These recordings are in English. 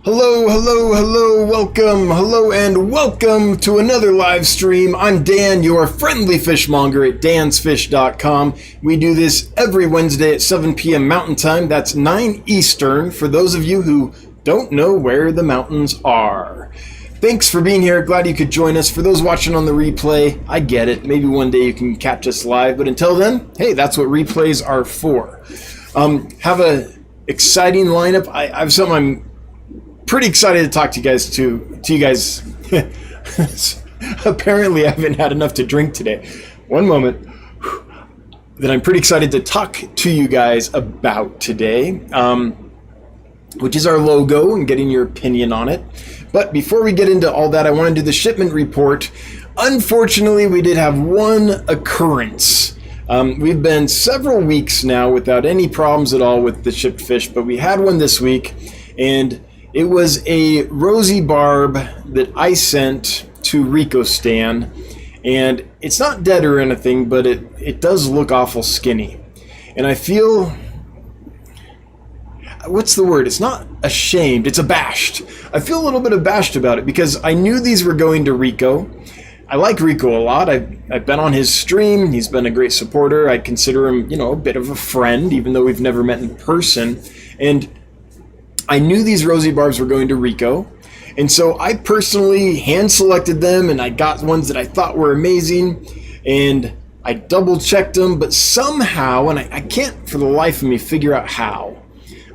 Hello, hello, hello, welcome, hello and welcome to another live stream. I'm Dan, your friendly fishmonger at dansfish.com. We do this every Wednesday at 7 p.m. Mountain Time. That's 9 Eastern for those of you who don't know where the mountains are. Thanks for being here. Glad you could join us. For those watching on the replay, I get it. Maybe one day you can catch us live, but until then, hey, that's what replays are for. Have a exciting lineup. I have something I'm pretty excited to talk to you guys. Apparently I haven't had enough to drink today. One moment. That I'm pretty excited to talk to you guys about today, which is our logo and getting your opinion on it. But before we get into all that, I want to do the shipment report. Unfortunately, we did have one occurrence. We've been several weeks now without any problems at all with the shipped fish, but we had one this week, and it was a rosy barb that I sent to Rico Stan, and it's not dead or anything, but it does look awful skinny. And I feel, what's the word? It's not ashamed, it's abashed. I feel a little bit abashed about it because I knew these were going to Rico. I like Rico a lot. I've been on his stream. He's been a great supporter. I consider him, a bit of a friend, even though we've never met in person. And I knew these rosy barbs were going to Rico, and so I personally hand selected them, and I got ones that I thought were amazing, and I double checked them, but somehow, and I can't for the life of me figure out how,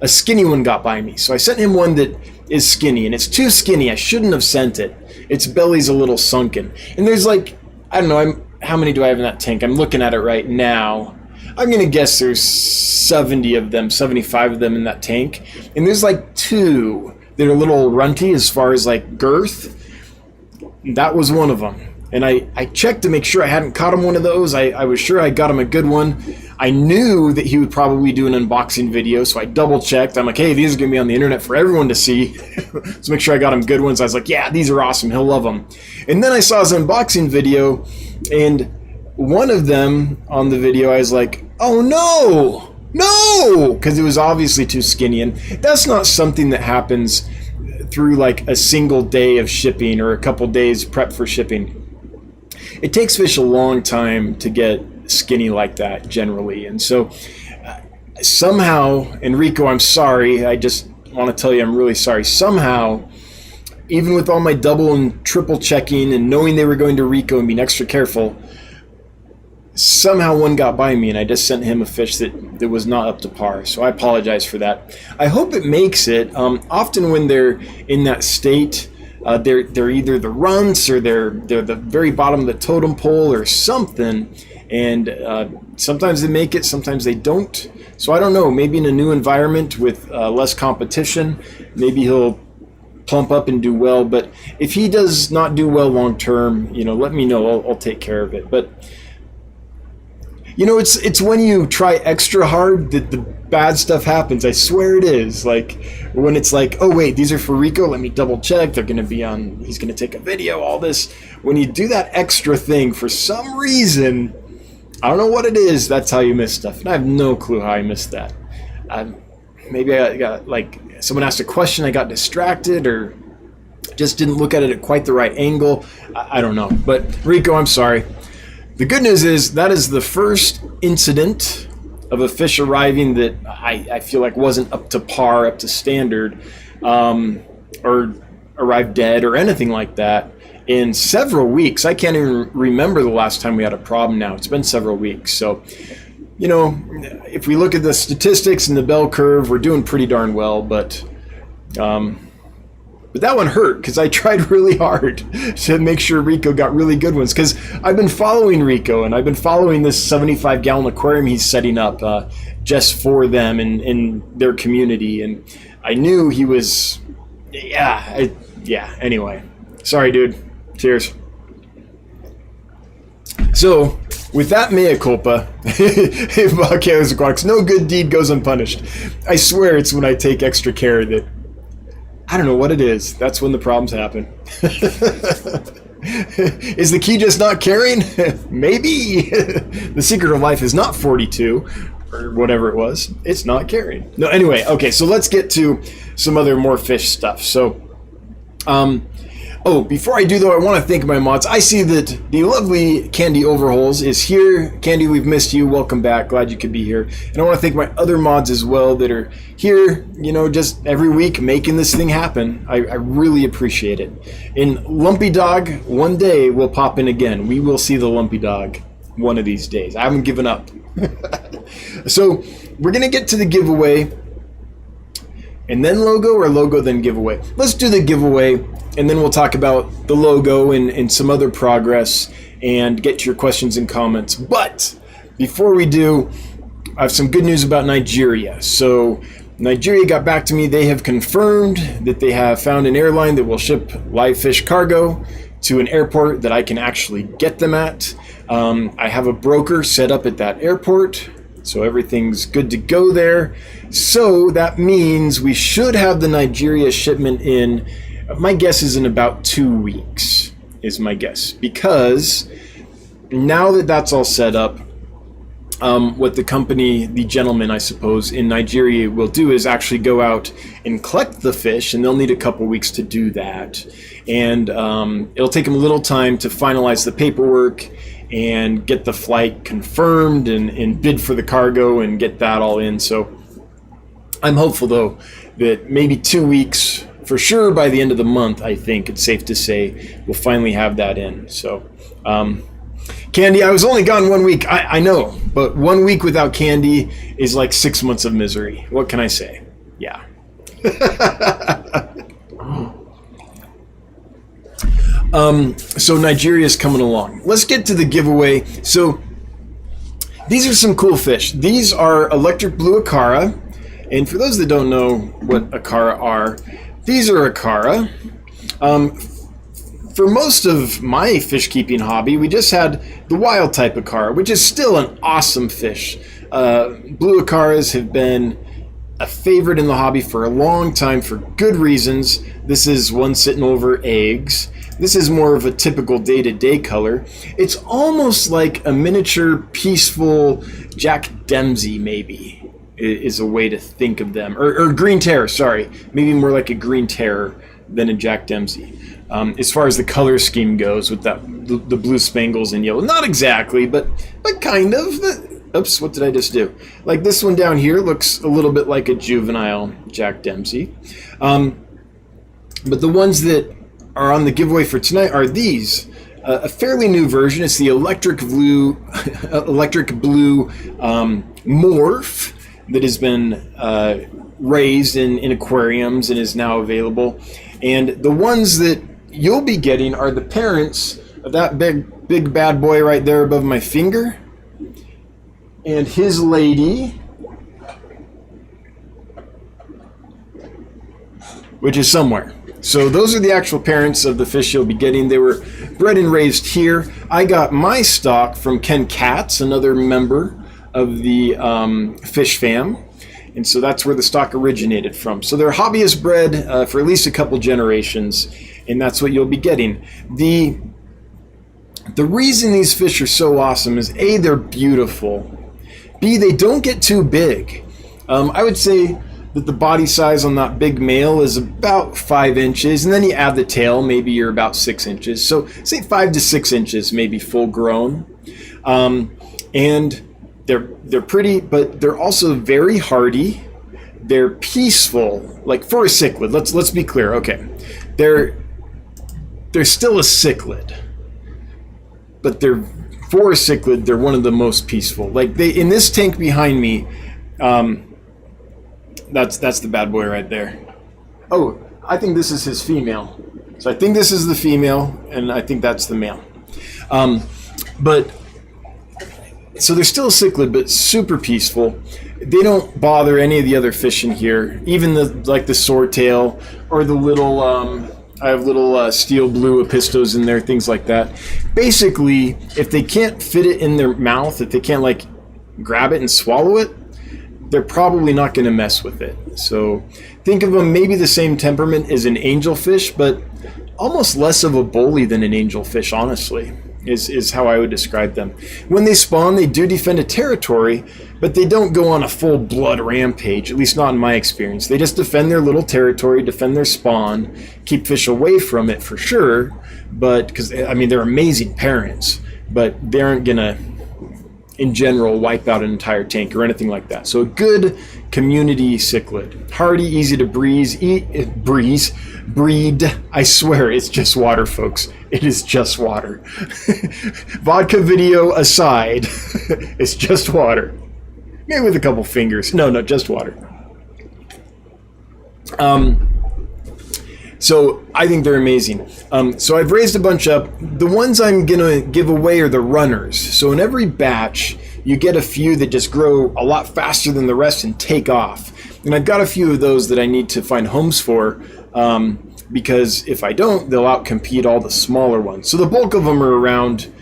a skinny one got by me. So I sent him one that is skinny, and it's too skinny. I shouldn't have sent it. Its belly's a little sunken, and there's like, I don't know, how many do I have in that tank? I'm looking at it right now. I'm going to guess there's 70 of them, 75 of them in that tank. And there's like 2 that are a little runty as far as like girth. That was one of them. And I checked to make sure I hadn't caught him one of those. I was sure I got him a good one. I knew that he would probably do an unboxing video, so I double checked. I'm like, hey, these are going to be on the internet for everyone to see. So make sure I got him good ones. I was like, yeah, these are awesome. He'll love them. And then I saw his unboxing video, and one of them on the video, I was like, oh no, because it was obviously too skinny. And that's not something that happens through like a single day of shipping or a couple days prep for shipping. It takes fish a long time to get skinny like that generally. And so somehow, Enrico, I'm sorry, I just want to tell you I'm really sorry. Somehow, even with all my double and triple checking and knowing they were going to Rico and being extra careful, somehow one got by me, and I just sent him a fish that was not up to par. So I apologize for that. I hope it makes it. Often when they're in that state, they're either the runts or they're the very bottom of the totem pole or something. And sometimes they make it, sometimes they don't. So I don't know. Maybe in a new environment with less competition, maybe he'll plump up and do well. But if he does not do well long term, let me know. I'll take care of it. But it's when you try extra hard that the bad stuff happens. I swear it is. Like when it's like, oh wait, these are for Rico, let me double check. They're going to be on, he's going to take a video, all this. When you do that extra thing, for some reason, I don't know what it is, that's how you miss stuff. And I have no clue how I missed that. Maybe I got, like, someone asked a question, I got distracted, or just didn't look at it at quite the right angle. I don't know. But Rico, I'm sorry. The good news is that is the first incident of a fish arriving that I feel like wasn't up to par, up to standard, or arrived dead or anything like that in several weeks. I can't even remember the last time we had a problem now. It's been several weeks. So, if we look at the statistics and the bell curve, we're doing pretty darn well, but that one hurt because I tried really hard to make sure Rico got really good ones, because I've been following Rico and I've been following this 75-gallon aquarium he's setting up just for them and in their community, and I knew he was, anyway. Sorry, dude. Cheers. So, with that mea culpa, Aquariums Aquatics, no good deed goes unpunished. I swear it's when I take extra care that I don't know what it is. That's when the problems happen. Is the key just not caring? Maybe. The secret of life is not 42. or whatever it was. It's not carrying. No, anyway, okay, so let's get to some other more fish stuff. So, oh, before I do though, I want to thank my mods. I see that the lovely Candy Overholes is here. Candy, we've missed you. Welcome back. Glad you could be here. And I want to thank my other mods as well that are here, you know, just every week making this thing happen. I really appreciate it. And Lumpy Dog, one day will pop in again. We will see the Lumpy Dog one of these days. I haven't given up. So we're going to get to the giveaway. And then logo, or logo then giveaway? Let's do the giveaway, and then we'll talk about the logo and some other progress and get to your questions and comments. But before we do, I have some good news about Nigeria. So Nigeria got back to me. They have confirmed that they have found an airline that will ship live fish cargo to an airport that I can actually get them at. I have a broker set up at that airport, so everything's good to go there. So that means we should have the Nigeria shipment in, my guess is in about 2 weeks, is my guess. Because now that that's all set up, what the company, the gentleman, I suppose, in Nigeria will do is actually go out and collect the fish, and they'll need a couple weeks to do that. And it'll take them a little time to finalize the paperwork and get the flight confirmed and bid for the cargo and get that all in. So I'm hopeful, though, that maybe 2 weeks, for sure by the end of the month, I think it's safe to say, we'll finally have that in. So, Candy, I was only gone 1 week. I know, but 1 week without Candy is like 6 months of misery. What can I say? Yeah. So Nigeria's coming along. Let's get to the giveaway. So these are some cool fish. These are electric blue Acara. And for those that don't know what Acara are, these are Acara. For most of my fish keeping hobby, we just had the wild type Acara, which is still an awesome fish. Blue Acaras have been a favorite in the hobby for a long time for good reasons. This is one sitting over eggs. This is more of a typical day-to-day color. It's almost like a miniature peaceful Jack Dempsey, maybe, is a way to think of them. Or Green Terror, sorry. Maybe more like a Green Terror than a Jack Dempsey. As far as the color scheme goes, with that the blue spangles and yellow. Not exactly, but kind of. Oops, what did I just do? Like this one down here looks a little bit like a juvenile Jack Dempsey. But the ones that are on the giveaway for tonight are these. A fairly new version. It's the electric blue morph that has been raised in aquariums and is now available. And the ones that you'll be getting are the parents of that big bad boy right there above my finger, and his lady, which is somewhere. So those are the actual parents of the fish you'll be getting. They were bred and raised here. I got my stock from Ken Katz, another member of the fish fam. And so that's where the stock originated from. So they're hobbyist bred for at least a couple generations, and that's what you'll be getting. The reason these fish are so awesome is A, they're beautiful. B, they don't get too big. I would say that the body size on that big male is about 5 inches, and then you add the tail, maybe you're about 6 inches. So say 5 to 6 inches, maybe full grown. And they're pretty, but they're also very hardy. They're peaceful, like for a cichlid. Let's be clear. Okay, they're still a cichlid, but for a cichlid, they're one of the most peaceful. Like in this tank behind me, that's the bad boy right there. Oh, I think this is his female. So I think this is the female, and I think that's the male. So they're still a cichlid, but super peaceful. They don't bother any of the other fish in here, even the swordtail or the little. I have little steel blue apistos in there, things like that. Basically, if they can't fit it in their mouth, if they can't like grab it and swallow it, they're probably not going to mess with it. So think of them maybe the same temperament as an angelfish, but almost less of a bully than an angelfish, honestly. is how I would describe them. When they spawn, they do defend a territory, but they don't go on a full blood rampage, at least not in my experience. They just defend their little territory, defend their spawn, keep fish away from it for sure, but because, I mean, they're amazing parents, but they aren't gonna, in general, wipe out an entire tank or anything like that. So a good community cichlid. Hardy, easy to breed. I swear it's just water, folks. It is just water. Vodka video aside, it's just water. Maybe with a couple fingers. No, just water. So I think they're amazing. So I've raised a bunch up. The ones I'm gonna give away are the runners. So in every batch, you get a few that just grow a lot faster than the rest and take off. And I've got a few of those that I need to find homes for, because if I don't, they'll outcompete all the smaller ones. So the bulk of them are around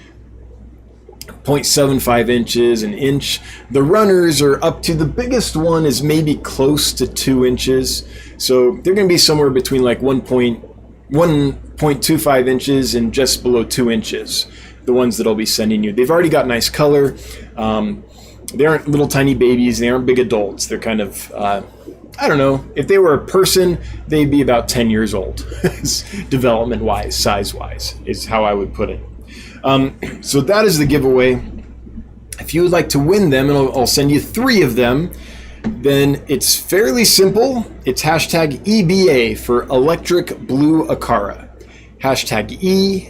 0.75 inches, an inch. The runners are up to, the biggest one is maybe close to 2 inches. So they're going to be somewhere between like 1.25 inches and just below 2 inches, the ones that I'll be sending you. They've already got nice color. They aren't little tiny babies. They aren't big adults. They're kind of, I don't know, if they were a person, they'd be about 10 years old, development-wise, size-wise, is how I would put it. So that is the giveaway. If you would like to win them, and I'll send you 3 of them, then it's fairly simple. It's hashtag EBA for Electric Blue Acara. Hashtag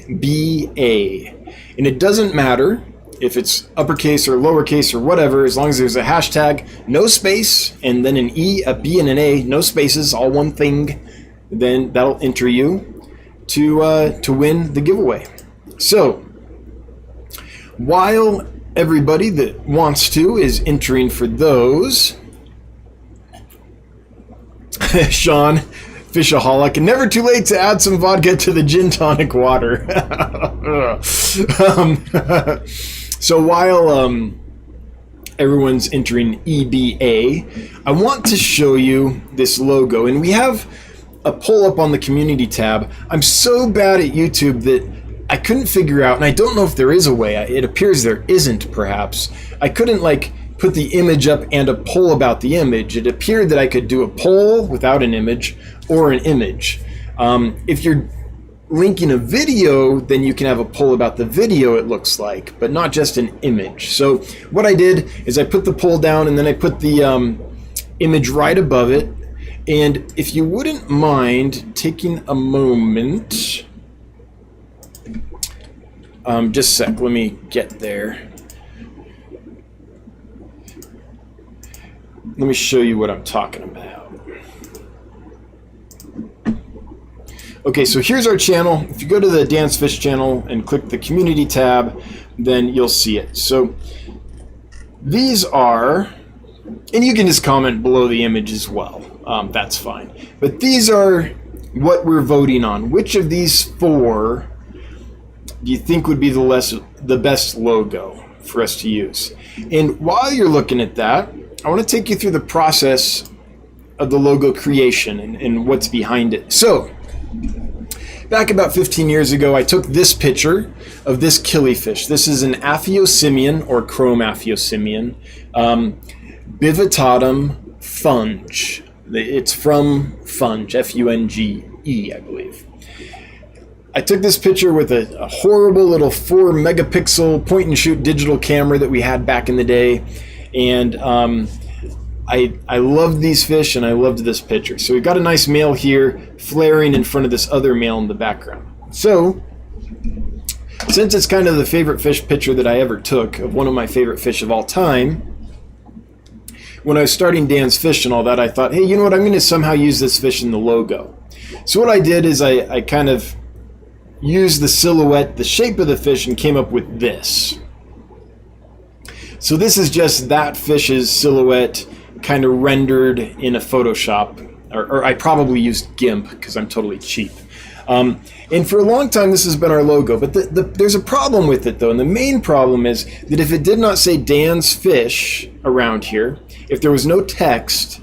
EBA. And it doesn't matter if it's uppercase or lowercase or whatever, as long as there's a hashtag, no space, and then an E, a B, and an A, no spaces, all one thing, then that'll enter you to win the giveaway. So, while everybody that wants to is entering for those, Sean, Fishaholic, and never too late to add some vodka to the gin tonic water. So while everyone's entering EBA, I want to show you this logo, and we have a poll up on the community tab. I'm so bad at YouTube that I couldn't figure out, and I don't know if there is a way. It appears there isn't, perhaps. I couldn't put the image up and a poll about the image. It appeared that I could do a poll without an image or an image. If you're linking a video, then you can have a poll about the video, it looks like, but not just an image. So what I did is I put the poll down and then I put the image right above it. And if you wouldn't mind taking a moment, just a sec, let me get there. Let me show you what I'm talking about. Okay, so here's our channel. If you go to the Dance Fish channel and click the community tab, then you'll see it. So these are, and you can just comment below the image as well. That's fine. But these are what we're voting on. Which of these 4 do you think would be the best logo for us to use? And while you're looking at that, I want to take you through the process of the logo creation and what's behind it. So, back about 15 years ago, I took this picture of this killifish. This is an Aphyosemion, or chrome Aphyosemion, bivitatum funge. It's from funge, F-U-N-G-E, I believe. I took this picture with a horrible little 4 megapixel point and shoot digital camera that we had back in the day. And I loved these fish and I loved this picture. So we've got a nice male here flaring in front of this other male in the background. So since it's kind of the favorite fish picture that I ever took of one of my favorite fish of all time, when I was starting Dan's Fish and all that, I thought, hey, you know what, I'm going to somehow use this fish in the logo. So what I did is I kind of used the silhouette, the shape of the fish, and came up with this. So this is just that fish's silhouette kind of rendered in a Photoshop, or I probably used GIMP because I'm totally cheap. And for a long time this has been our logo, but there's a problem with it though, and the main problem is that if it did not say Dan's Fish around here, if there was no text,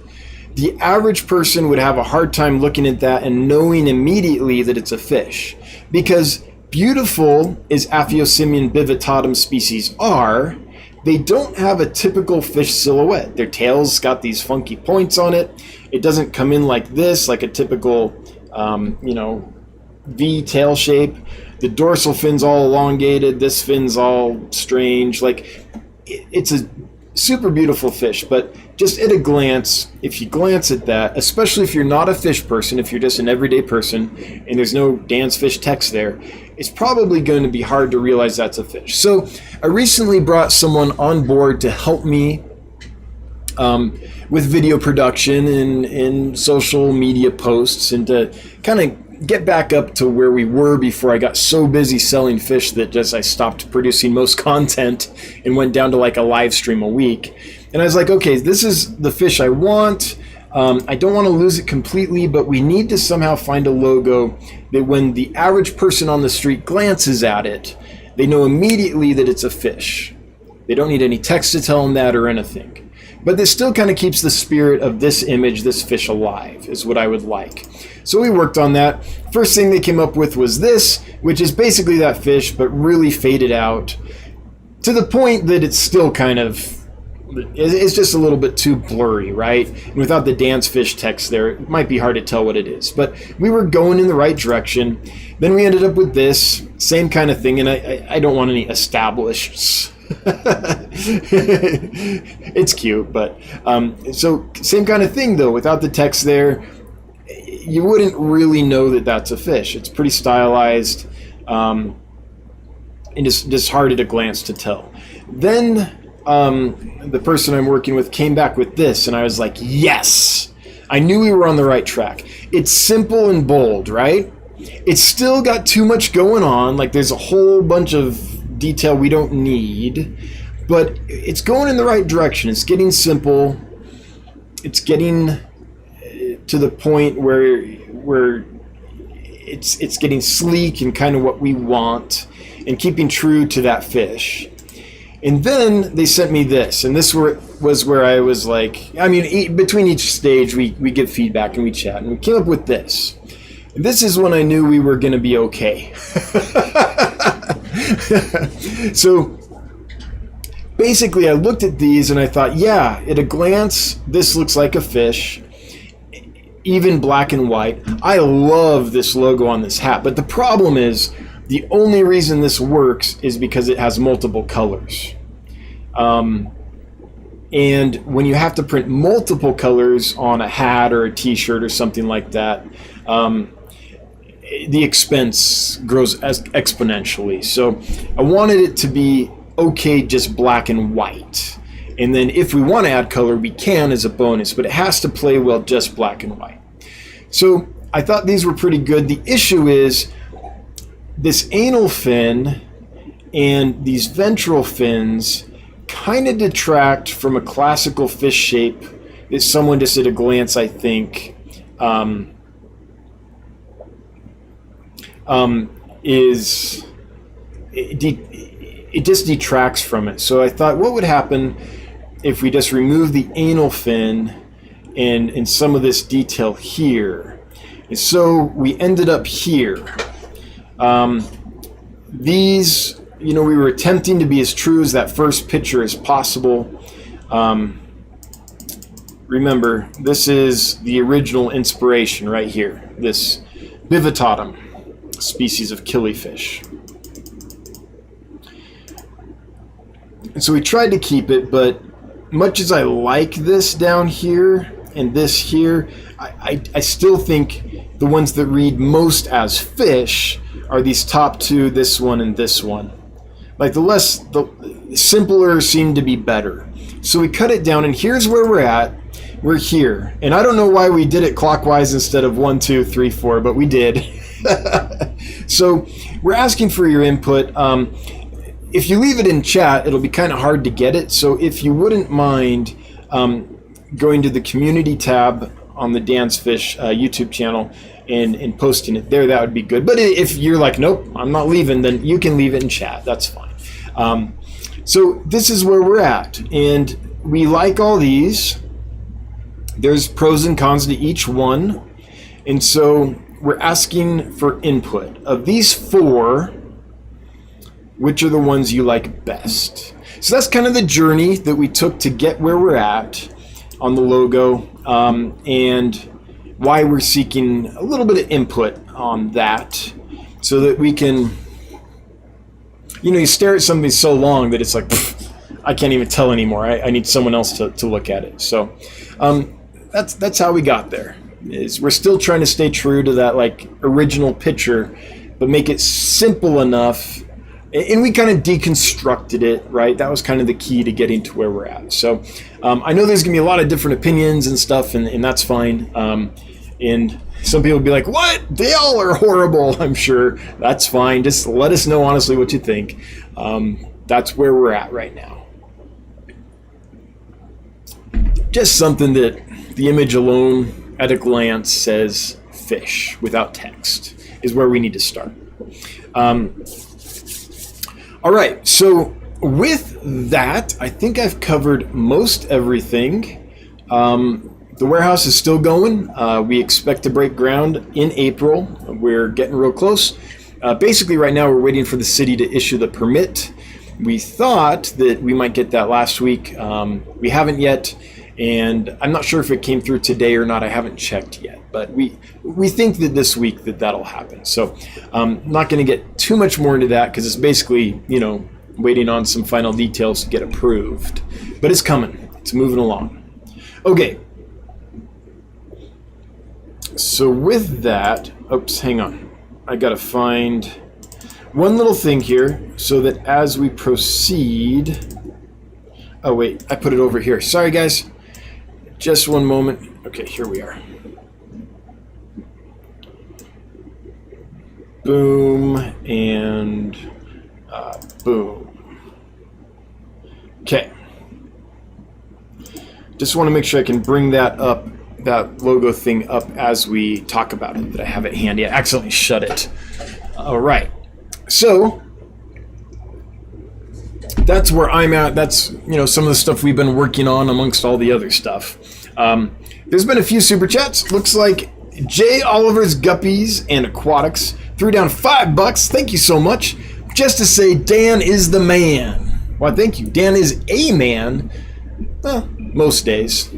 the average person would have a hard time looking at that and knowing immediately that it's a fish. Because beautiful as Aphyosemion bivitatum species are, they don't have a typical fish silhouette. Their tail's got these funky points on it. It doesn't come in like this, like a typical, V tail shape. The dorsal fin's all elongated. This fin's all strange. Like, it's a super beautiful fish, but just at a glance, if you glance at that, especially if you're not a fish person, if you're just an everyday person and there's no Dan's Fish text there, it's probably going to be hard to realize that's a fish. So I recently brought someone on board to help me with video production and social media posts, and to kind of get back up to where we were before I got so busy selling fish that just I stopped producing most content and went down to like a live stream a week. And I was like, okay, this is the fish I want. I don't want to lose it completely, but we need to somehow find a logo that when the average person on the street glances at it, they know immediately that it's a fish. They don't need any text to tell them that or anything. But this still kind of keeps the spirit of this image, this fish, alive, is what I would like. So we worked on that. First thing they came up with was this, which is basically that fish, but really faded out to the point that it's still kind of, it's just a little bit too blurry, right? And without the Dan's Fish text there, it might be hard to tell what it is. But we were going in the right direction. Then we ended up with this, same kind of thing, and I don't want any established. It's cute, but so same kind of thing though. Without the text there, you wouldn't really know that that's a fish. It's pretty stylized, and just hard at a glance to tell. Then the person I'm working with came back with this, and I was like, yes, I knew we were on the right track. It's simple and bold, right? It's still got too much going on. Like, there's a whole bunch of detail we don't need, but it's going in the right direction. It's getting simple. It's getting to the point where it's getting sleek and kind of what we want, and keeping true to that fish. And then they sent me this, and this was where I was like, I mean, between each stage we get feedback and we chat, and we came up with this. And this is when I knew we were going to be okay. So basically I looked at these and I thought, yeah, at a glance, this looks like a fish, even black and white. I love this logo on this hat, but the problem is the only reason this works is because it has multiple colors. And when you have to print multiple colors on a hat or a t-shirt or something like that, the expense grows exponentially. So I wanted it to be okay, just black and white. And then if we want to add color, we can as a bonus, but it has to play well just black and white. So I thought these were pretty good. The issue is this anal fin and these ventral fins kind of detract from a classical fish shape that someone just at a glance, I think, it just detracts from it. So I thought, what would happen if we just remove the anal fin and some of this detail here? And so we ended up here. These, we were attempting to be as true as that first picture as possible. Remember, this is the original inspiration right here, this bivitatum species of killifish. And so we tried to keep it, but much as I like this down here and this here, I still think the ones that read most as fish are these top two, this one and this one. Like the simpler seem to be better. So we cut it down, and here's where we're at. We're here. And I don't know why we did it clockwise instead of 1, 2, 3, 4, but we did. So we're asking for your input. If you leave it in chat, it'll be kind of hard to get it. So if you wouldn't mind going to the community tab on the Dan's Fish YouTube channel and posting it there, that would be good. But if you're like, nope, I'm not leaving, then you can leave it in chat. That's fine. So this is where we're at. And we like all these. There's pros and cons to each one. And so we're asking for input. Of these 4, which are the ones you like best. So that's kind of the journey that we took to get where we're at on the logo, and why we're seeking a little bit of input on that, so that we can, you stare at something so long that it's like, I can't even tell anymore. I need someone else to look at it. So that's how we got there. Is we're still trying to stay true to that like original picture, but make it simple enough. And we kind of deconstructed it, right? That was kind of the key to getting to where we're at. So I know there's going to be a lot of different opinions and stuff, and that's fine. And some people will be like, what? They all are horrible. I'm sure. That's fine. Just let us know honestly what you think. That's where we're at right now. Just something that the image alone at a glance says fish without text is where we need to start. All right, so with that, I think I've covered most everything. The warehouse is still going. We expect to break ground in April. We're getting real close. Basically, right now, we're waiting for the city to issue the permit. We thought that we might get that last week. We haven't yet, and I'm not sure if it came through today or not. I haven't checked yet, but we think that this week that'll happen. So I'm not going to get too much more into that because it's basically, waiting on some final details to get approved. But it's coming. It's moving along. Okay. So with that, oops, hang on. I got to find one little thing here so that as we proceed... Oh, wait, I put it over here. Sorry, guys. Just one moment. Okay, here we are. Boom and boom. Okay. Just want to make sure I can bring that up, that logo thing up as we talk about it, that I have it handy. I accidentally shut it. All right. So that's where I'm at. That's, some of the stuff we've been working on amongst all the other stuff. There's been a few super chats. Looks like J. Oliver's Guppies and Aquatics threw down $5. Thank you so much. Just to say Dan is the man. Well, thank you. Dan is a man. Well, most days.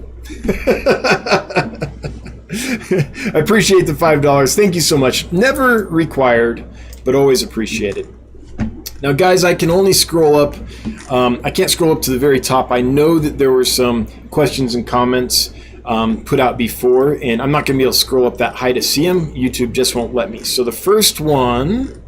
I appreciate the $5. Thank you so much. Never required, but always appreciated. Now, guys, I can only scroll up. I can't scroll up to the very top. I know that there were some questions and comments put out before, and I'm not going to be able to scroll up that high to see them. YouTube just won't let me. So the first one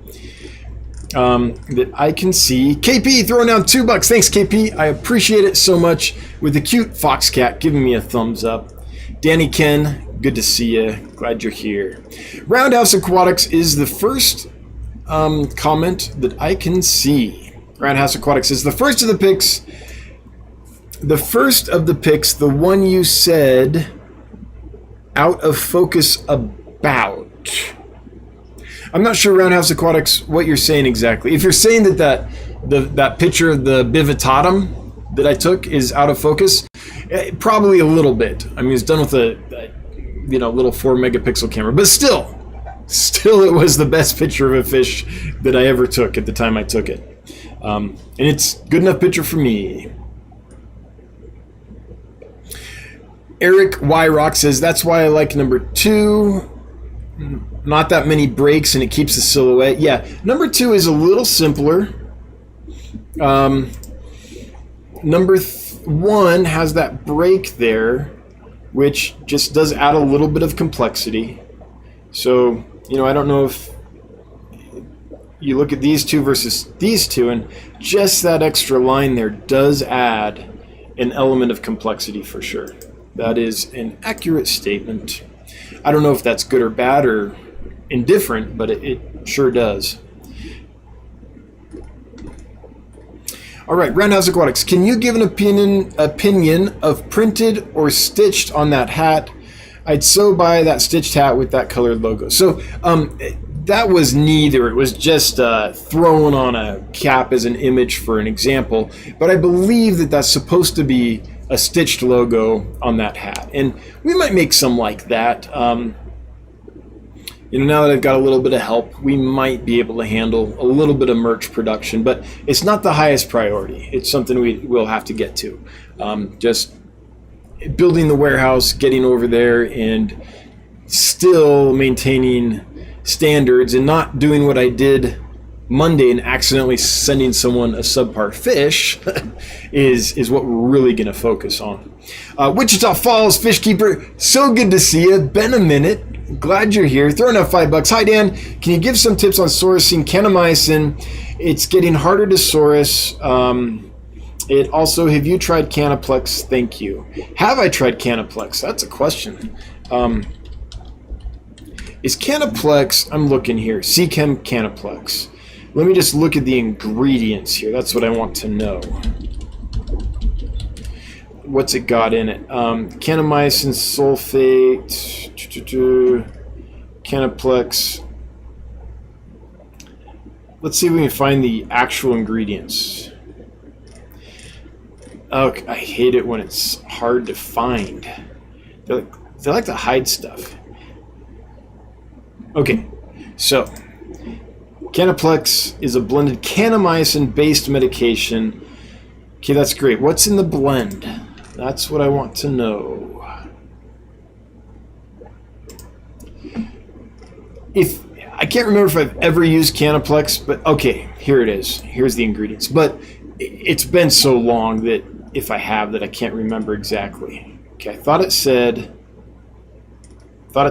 that I can see, KP throwing down $2. Thanks, KP. I appreciate it so much. With the cute fox cat giving me a thumbs up. Danny Ken, good to see you. Glad you're here. Roundhouse Aquatics is the first comment that I can see. Roundhouse Aquatics is the first of the picks. The first of the picks, the one you said out of focus about. I'm not sure, Roundhouse Aquatics, what you're saying exactly. If you're saying that picture of the bivitatum that I took is out of focus, probably a little bit. I mean, it's done with a little 4 megapixel camera, but still it was the best picture of a fish that I ever took at the time I took it. And it's good enough picture for me. Eric Y. Rock says, that's why I like number 2. Not that many breaks and it keeps the silhouette. Yeah, number 2 is a little simpler. Number 1 has that break there, which just does add a little bit of complexity. So, I don't know if you look at these two versus these two, and just that extra line there does add an element of complexity for sure. That is an accurate statement. I don't know if that's good or bad or indifferent, but it sure does. All right, Roundhouse Aquatics, can you give an opinion of printed or stitched on that hat? I'd so buy that stitched hat with that colored logo. So that was neither. It was just thrown on a cap as an image for an example. But I believe that that's supposed to be a stitched logo on that hat. And we might make some like that. now that I've got a little bit of help, we might be able to handle a little bit of merch production, but it's not the highest priority. It's something we will have to get to. Just building the warehouse, getting over there, and still maintaining standards and not doing what I did Monday and accidentally sending someone a subpar fish is what we're really going to focus on. Wichita Falls Fish Keeper, so good to see you. Been a minute. Glad you're here. Throwing out $5. Hi, Dan. Can you give some tips on sourcing Kennemysin? It's getting harder to source. It also, have you tried Canaplex? Thank you. Have I tried Canaplex? That's a question. Is Canaplex, I'm looking here, Seachem Canaplex. Let me just look at the ingredients here. That's what I want to know. What's it got in it? Kennemysin sulfate, Canaplex. Let's see if we can find the actual ingredients. Oh, I hate it when it's hard to find. They like to hide stuff. Okay, so Canaplex is a blended Kennemysin-based medication. Okay, that's great. What's in the blend? That's what I want to know. I can't remember if I've ever used Canaplex, but okay, here it is. Here's the ingredients. But it's been so long that if I have that I can't remember exactly. Okay, I thought it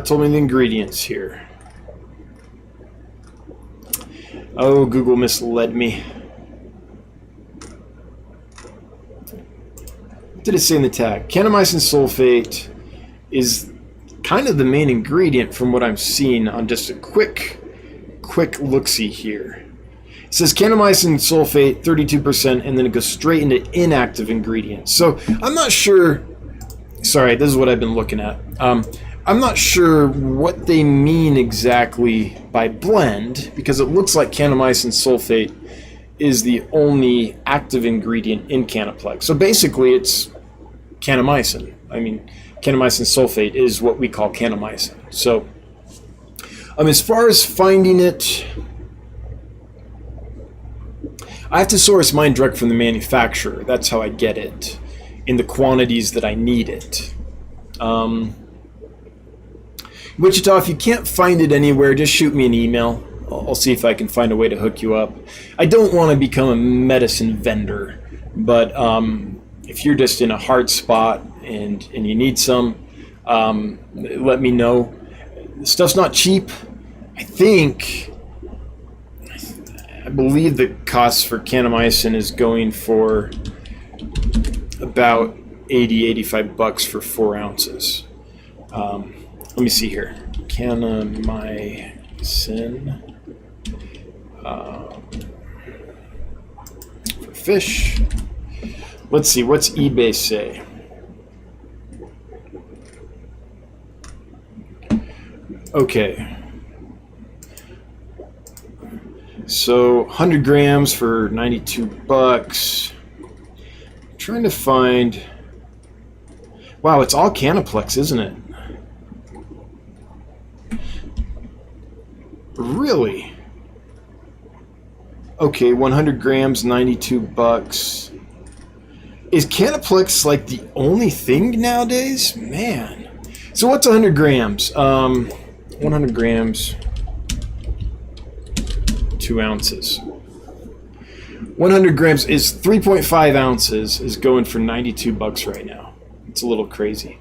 told me the ingredients here. Oh, Google misled me. What did it say in the tag? Kennemysin sulfate is kind of the main ingredient from what I'm seeing on just a quick look-see here. It says Kennemysin sulfate, 32%, and then it goes straight into inactive ingredients. So I'm not sure. Sorry, this is what I've been looking at. I'm not sure what they mean exactly by blend, because it looks like Kennemysin sulfate is the only active ingredient in Canaplex. So basically it's Kennemysin. I mean, Kennemysin sulfate is what we call Kennemysin. So as far as finding it, I have to source mine direct from the manufacturer. That's how I get it in the quantities that I need it. Wichita, if you can't find it anywhere, just shoot me an email. I'll see if I can find a way to hook you up. I don't want to become a medicine vendor, but if you're just in a hard spot and you need some, let me know. The stuff's not cheap. I believe the cost for Kennemysin is going for about $80-85 for 4 ounces. Let me see here. Kennemysin for fish. Let's see, what's eBay say? Okay. So 100 grams for $92. I'm trying to find. Wow, it's all Canaplex, isn't it? Really? Okay, 100 grams, $92. Is Canaplex like the only thing nowadays? Man. So what's 100 grams? 100 grams, 2 ounces. 100 grams is 3.5 ounces is going for $92 right now. It's a little crazy.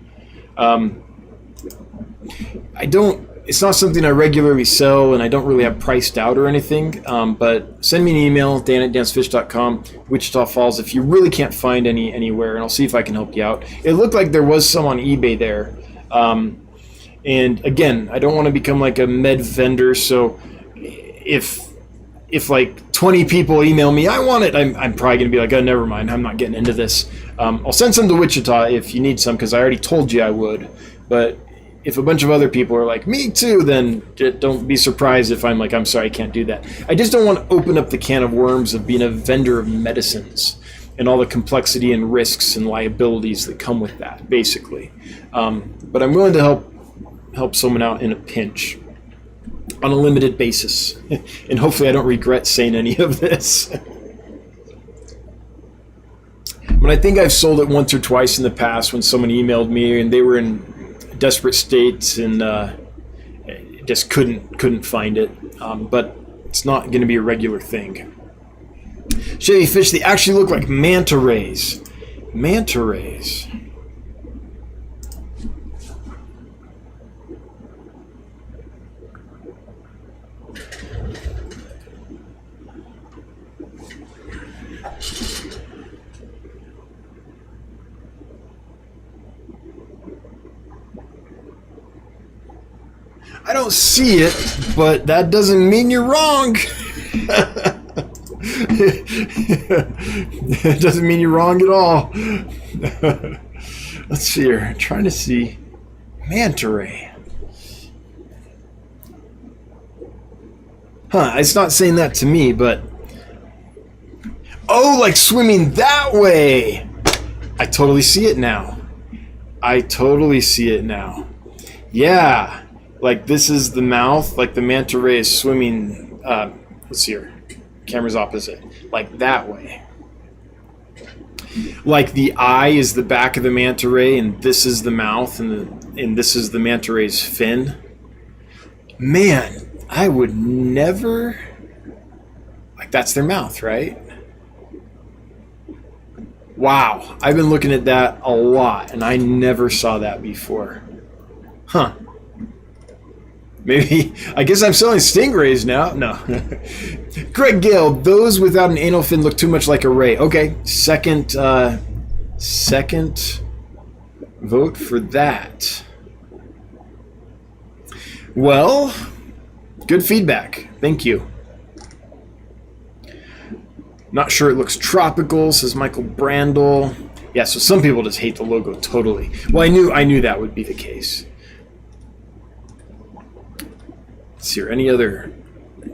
It's not something I regularly sell, and I don't really have priced out or anything, but send me an email, dan@dansfish.com, Wichita Falls, if you really can't find any anywhere, and I'll see if I can help you out. It looked like there was some on eBay there. And again, I don't want to become like a med vendor, so if like 20 people email me, I want it, I'm probably going to be like, oh, never mind, I'm not getting into this. I'll send some to Wichita if you need some, because I already told you I would, but if a bunch of other people are like, me too, then don't be surprised if I'm like, I'm sorry, I can't do that. I just don't want to open up the can of worms of being a vendor of medicines and all the complexity and risks and liabilities that come with that, basically. But I'm willing to help someone out in a pinch. on a limited basis. And hopefully I don't regret saying any of this. But I think I've sold it once or twice in the past when someone emailed me and they were in desperate states and just couldn't find it. But it's not going to be a regular thing. Shady fish, they actually look like manta rays. Manta rays. I don't see it, but that doesn't mean you're wrong. It doesn't mean you're wrong at all. Let's see here. I'm trying to see manta ray. Huh, it's not saying that to me, but... Oh, like swimming that way! I totally see it now. I totally see it now. Yeah. Like this is the mouth, like the manta ray is swimming, let's see here, camera's opposite, like that way. Like the eye is the back of the manta ray, and this is the mouth, and this is the manta ray's fin. Man, I would never, like that's their mouth, right? Wow, I've been looking at that a lot, and I never saw that before. Huh. Maybe, I guess I'm selling stingrays now. No. Greg Gale, those without an anal fin look too much like a ray. Okay, second vote for that. Well, good feedback. Thank you. Not sure it looks tropical, says Michael Brandel. Yeah, so some people just hate the logo totally. Well, I knew that would be the case. Let's see here. Any other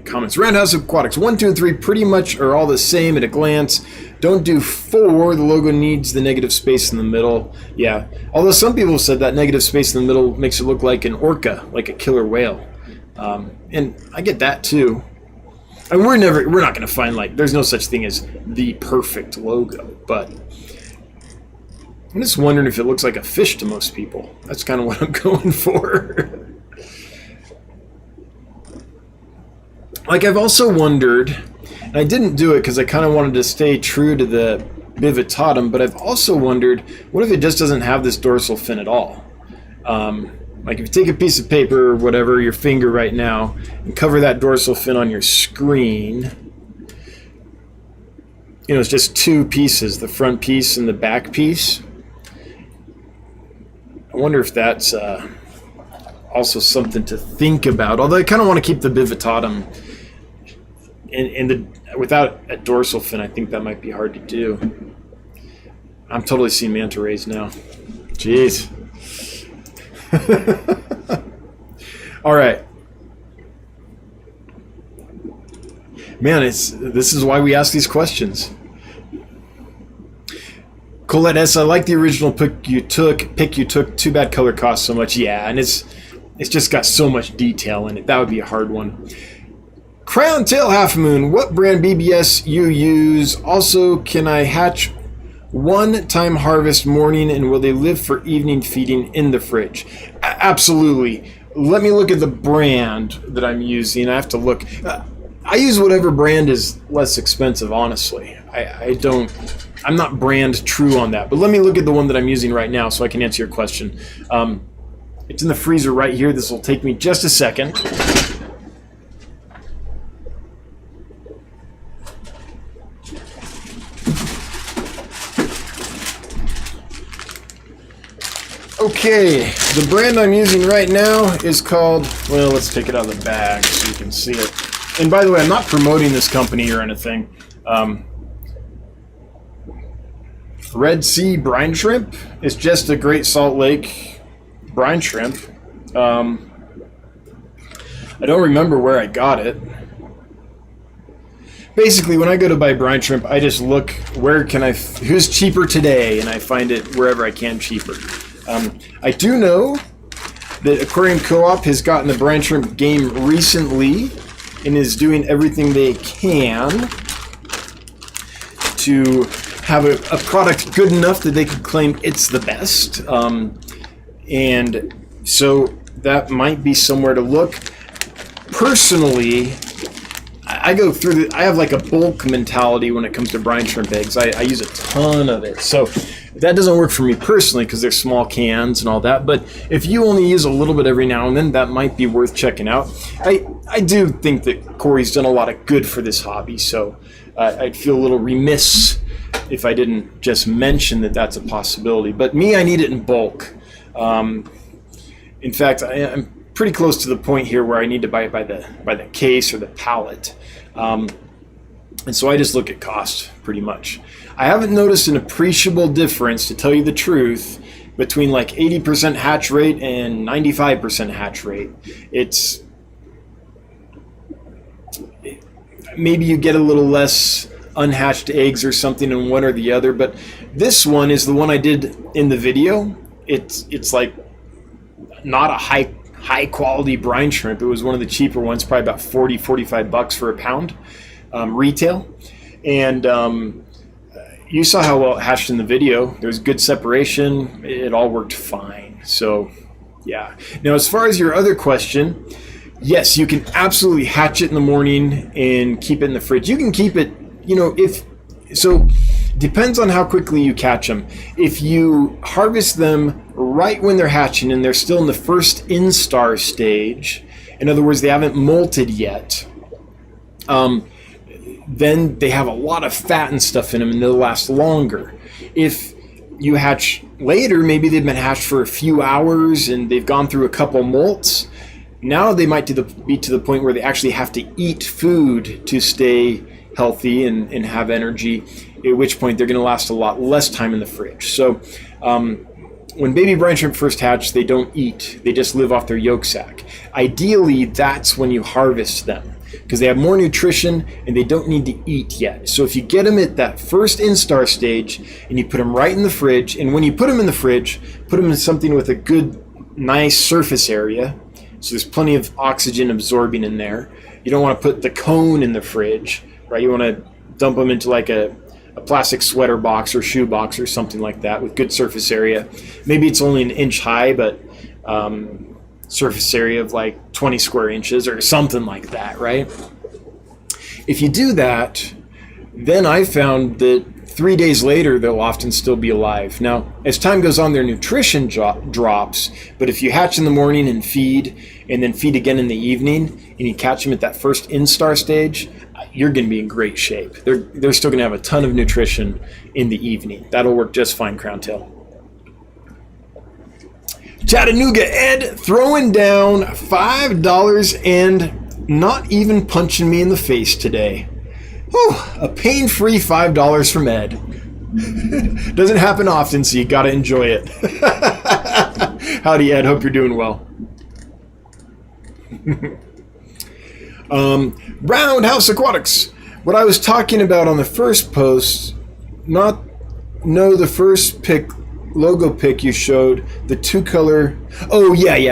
comments? Roundhouse Aquatics 1, 2, and 3 pretty much are all the same at a glance. Don't do 4. The logo needs the negative space in the middle. Yeah. Although some people said that negative space in the middle makes it look like an orca, like a killer whale. And I get that too. And we're not going to find, like, there's no such thing as the perfect logo, but I'm just wondering if it looks like a fish to most people. That's kind of what I'm going for. Like, I've also wondered, and I didn't do it because I kind of wanted to stay true to the bivitatum, but I've also wondered, what if it just doesn't have this dorsal fin at all? Like, if you take a piece of paper or whatever, your finger right now, and cover that dorsal fin on your screen, you know, it's just two pieces, the front piece and the back piece. I wonder if that's also something to think about, although I kind of want to keep the bivitatum without a dorsal fin. I think that might be hard to do. I'm totally seeing manta rays now. Jeez. All right. Man, this is why we ask these questions. Colette S, I like the original pick you took. Too bad color costs so much. Yeah, and it's just got so much detail in it. That would be a hard one. Crown Tail Half Moon, what brand BBS you use? Also, can I hatch one-time harvest morning, and will they live for evening feeding in the fridge? Absolutely. Let me look at the brand that I'm using. I have to look. I use whatever brand is less expensive, honestly. I'm not brand true on that, but let me look at the one that I'm using right now so I can answer your question. It's in the freezer right here. This will take me just a second. Okay, the brand I'm using right now is called, well, let's take it out of the bag so you can see it. And by the way, I'm not promoting this company or anything. Sea Brine Shrimp is just a Great Salt Lake brine shrimp. I don't remember where I got it. Basically, when I go to buy brine shrimp, I just look who's cheaper today, and I find it wherever I can cheaper. I do know that Aquarium Co-op has gotten the brine shrimp game recently and is doing everything they can to have a product good enough that they could claim it's the best. And so that might be somewhere to look. Personally, I go through I have like a bulk mentality when it comes to brine shrimp eggs. I use a ton of it. So that doesn't work for me personally because they're small cans and all that. But if you only use a little bit every now and then, that might be worth checking out. I do think that Corey's done a lot of good for this hobby. So I'd feel a little remiss if I didn't just mention that that's a possibility. But me, I need it in bulk. In fact, I'm pretty close to the point here where I need to buy it by the case or the pallet. And so I just look at cost pretty much. I haven't noticed an appreciable difference, to tell you the truth, between like 80% hatch rate and 95% hatch rate. It's maybe you get a little less unhatched eggs or something in one or the other, but this one is the one I did in the video. It's like not a high quality brine shrimp. It was one of the cheaper ones, probably about $40-45 for a pound retail. And you saw how well it hatched in the video. There was good separation. It all worked fine. So yeah. Now, as far as your other question, yes, you can absolutely hatch it in the morning and keep it in the fridge. You can keep it, depends on how quickly you catch them. If you harvest them right when they're hatching and they're still in the first instar stage, in other words, they haven't molted yet, then they have a lot of fat and stuff in them and they'll last longer. If you hatch later, maybe they've been hatched for a few hours and they've gone through a couple molts. Now they might be to the point where they actually have to eat food to stay healthy and have energy, at which point they're going to last a lot less time in the fridge. So when baby brine shrimp first hatch, they don't eat. They just live off their yolk sac. Ideally, that's when you harvest them because they have more nutrition and they don't need to eat yet. So if you get them at that first instar stage and you put them right in the fridge, and when you put them in the fridge, put them in something with a good, nice surface area, so there's plenty of oxygen absorbing in there. You don't want to put the cone in the fridge, right? You want to dump them into like a plastic sweater box or shoe box or something like that with good surface area. Maybe it's only an inch high, but surface area of like 20 square inches or something like that, right? If you do that, then I found that 3 days later, they'll often still be alive. Now, as time goes on, their nutrition drops, but if you hatch in the morning and then feed again in the evening, and you catch them at that first instar stage, you're going to be in great shape. They're still going to have a ton of nutrition in the evening. That'll work just fine, Crown Tail. Chattanooga Ed throwing down $5 and not even punching me in the face today. Whew, a pain-free $5 from Ed. Doesn't happen often, so you gotta enjoy it. Howdy, Ed. Hope you're doing well. Roundhouse Aquatics. What I was talking about on the first post, the first logo pic you showed, the two-color. Oh, yeah,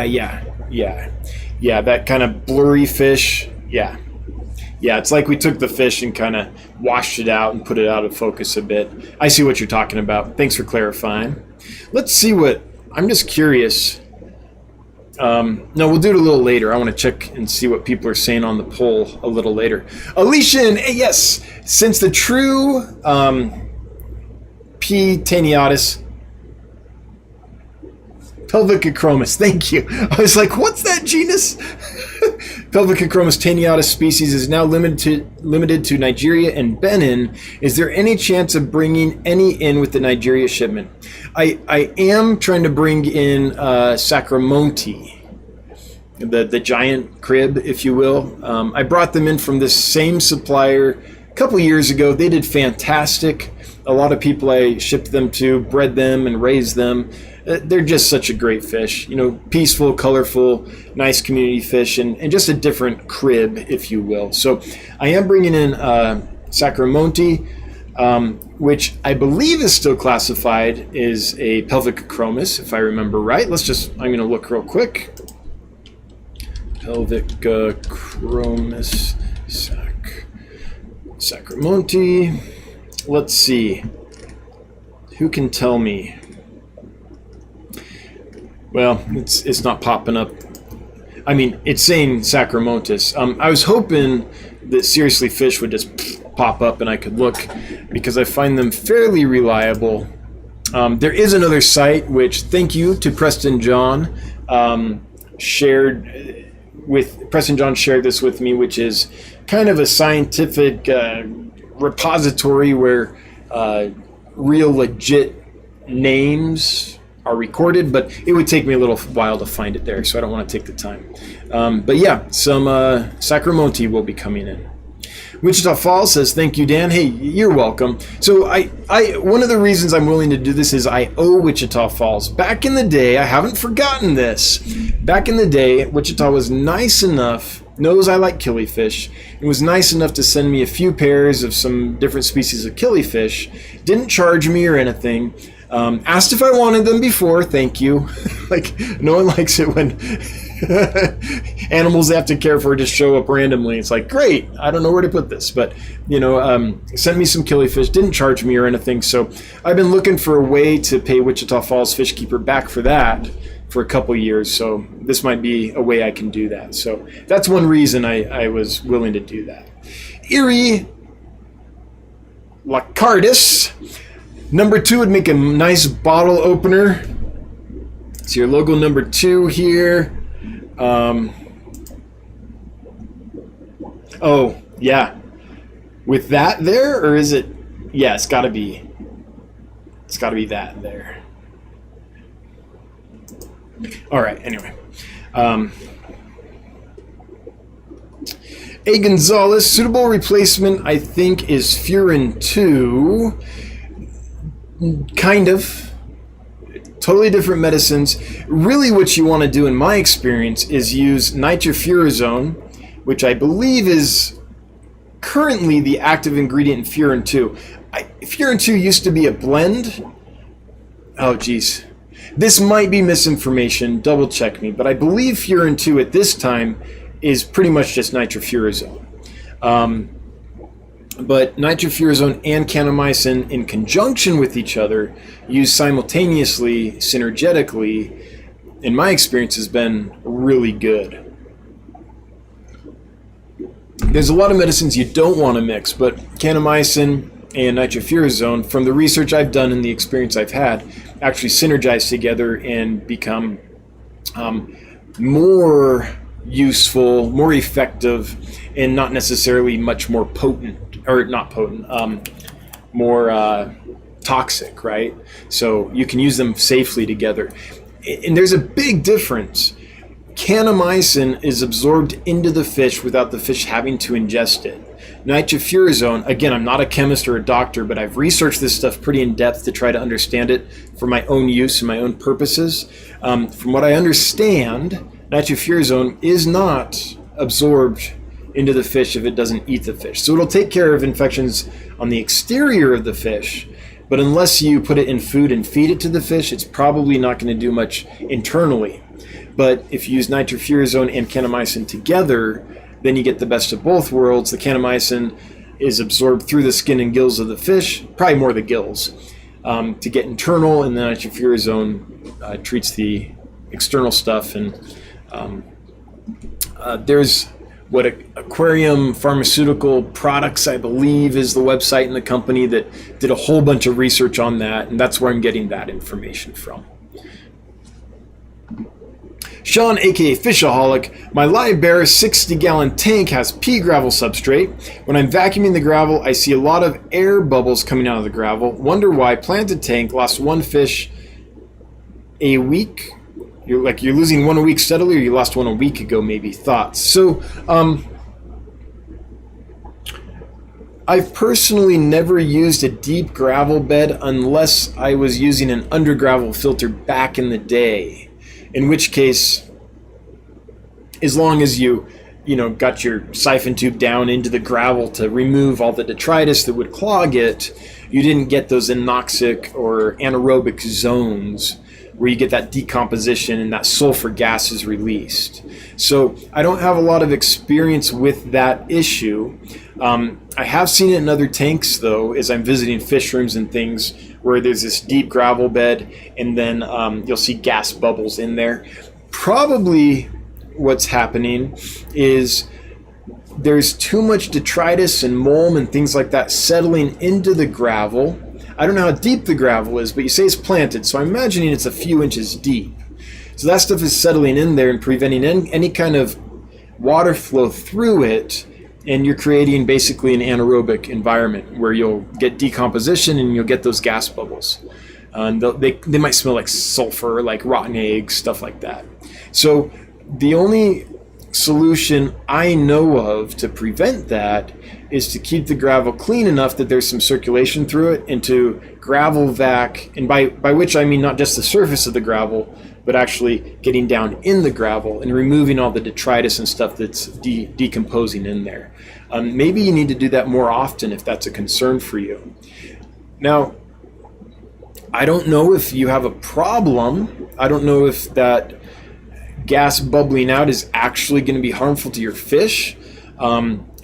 that kind of blurry fish. Yeah, it's like we took the fish and kind of washed it out and put it out of focus a bit. I see what you're talking about. Thanks for clarifying. Let's see I'm just curious. No, we'll do it a little later. I want to check and see what people are saying on the poll a little later. Elysian, yes, since the true P. taeniatus, Pelvicachromis, thank you. I was like, what's that genus? Pelvicachromis taeniatus species is now limited to Nigeria and Benin. Is there any chance of bringing any in with the Nigeria shipment? I am trying to bring in Sacramonte, the giant crib, if you will. I brought them in from this same supplier a couple years ago. They did fantastic. A lot of people I shipped them to bred them and raised them. They're just such a great fish, peaceful, colorful, nice community fish, and just a different crib, if you will. So I am bringing in Sacramonte. which I believe is still classified as a pelvic chromis, if I remember right. I'm going to look real quick. Pelvic chromis Sacramonte. Let's see. Who can tell me? Well, it's not popping up. I mean, it's saying Sacramontis. I was hoping that Seriously Fish would just pop up and I could look, because I find them fairly reliable. There is another site, which, thank you to Preston John, shared this with me, which is kind of a scientific repository where real legit names are recorded, but it would take me a little while to find it there, so I don't want to take the time. But yeah, some Sacramonte will be coming in. Wichita Falls says, thank you, Dan. Hey, you're welcome. So I one of the reasons I'm willing to do this is I owe Wichita Falls. Back in the day, I haven't forgotten this. Back in the day, Wichita was nice enough, knows I like killifish, and was nice enough to send me a few pairs of some different species of killifish. Didn't charge me or anything. Asked if I wanted them before, thank you. Like, no one likes it when animals they have to care for just show up randomly. It's like, great, I don't know where to put this. But, sent me some killifish, didn't charge me or anything. So I've been looking for a way to pay Wichita Falls Fish Keeper back for that for a couple years. So this might be a way I can do that. So that's one reason I was willing to do that. Erie Lacardis. Number 2 would make a nice bottle opener. It's your logo number 2 here. Oh, yeah. With that there, or is it? Yeah, it's got to be that there. All right, anyway. A. Gonzalez, suitable replacement, I think, is Furin 2. Kind of. Totally different medicines. Really what you want to do, in my experience, is use nitrofurazone, which I believe is currently the active ingredient in Furin 2. Furin 2 used to be a blend. Oh, geez. This might be misinformation. Double check me. But I believe Furin 2 at this time is pretty much just nitrofurazone. But nitrofurazone and Kennemysin in conjunction with each other, used simultaneously, synergetically, in my experience has been really good. There's a lot of medicines you don't want to mix, but Kennemysin and nitrofurazone, from the research I've done and the experience I've had, actually synergize together and become more useful, more effective, and not necessarily much more potent, or not potent, more toxic, right? So you can use them safely together. And there's a big difference. Kennemysin is absorbed into the fish without the fish having to ingest it. Nitrofurazone, again, I'm not a chemist or a doctor, but I've researched this stuff pretty in depth to try to understand it for my own use and my own purposes. From what I understand, nitrofurazone is not absorbed into the fish if it doesn't eat the fish. So it'll take care of infections on the exterior of the fish, but unless you put it in food and feed it to the fish, it's probably not going to do much internally. But if you use nitrofurazone and Kennemysin together, then you get the best of both worlds. The Kennemysin is absorbed through the skin and gills of the fish, probably more the gills, to get internal, and the nitrofurazone treats the external stuff. And there's what Aquarium Pharmaceutical Products, I believe, is the website in the company that did a whole bunch of research on that, and that's where I'm getting that information from. Sean, aka Fishaholic, my live bear 60-gallon tank has pea gravel substrate. When I'm vacuuming the gravel, I see a lot of air bubbles coming out of the gravel. Wonder why planted tank lost one fish a week. You're losing one a week steadily, or you lost one a week ago, maybe. Thoughts? So, I've personally never used a deep gravel bed unless I was using an under gravel filter back in the day. In which case, as long as you got your siphon tube down into the gravel to remove all the detritus that would clog it, you didn't get those anoxic or anaerobic zones where you get that decomposition and that sulfur gas is released. So I don't have a lot of experience with that issue. I have seen it in other tanks, though, as I'm visiting fish rooms and things where there's this deep gravel bed, and then you'll see gas bubbles in there. Probably what's happening is there's too much detritus and mulm and things like that settling into the gravel. I don't know how deep the gravel is, but you say it's planted, so I'm imagining it's a few inches deep. So that stuff is settling in there and preventing any kind of water flow through it, and you're creating basically an anaerobic environment where you'll get decomposition and you'll get those gas bubbles. And they might smell like sulfur, like rotten eggs, stuff like that. So the only solution I know of to prevent that is to keep the gravel clean enough that there's some circulation through it, and to gravel vac, and by which I mean not just the surface of the gravel, but actually getting down in the gravel and removing all the detritus and stuff that's decomposing in there. Maybe you need to do that more often if that's a concern for you. Now, I don't know if you have a problem. I don't know if that gas bubbling out is actually going to be harmful to your fish.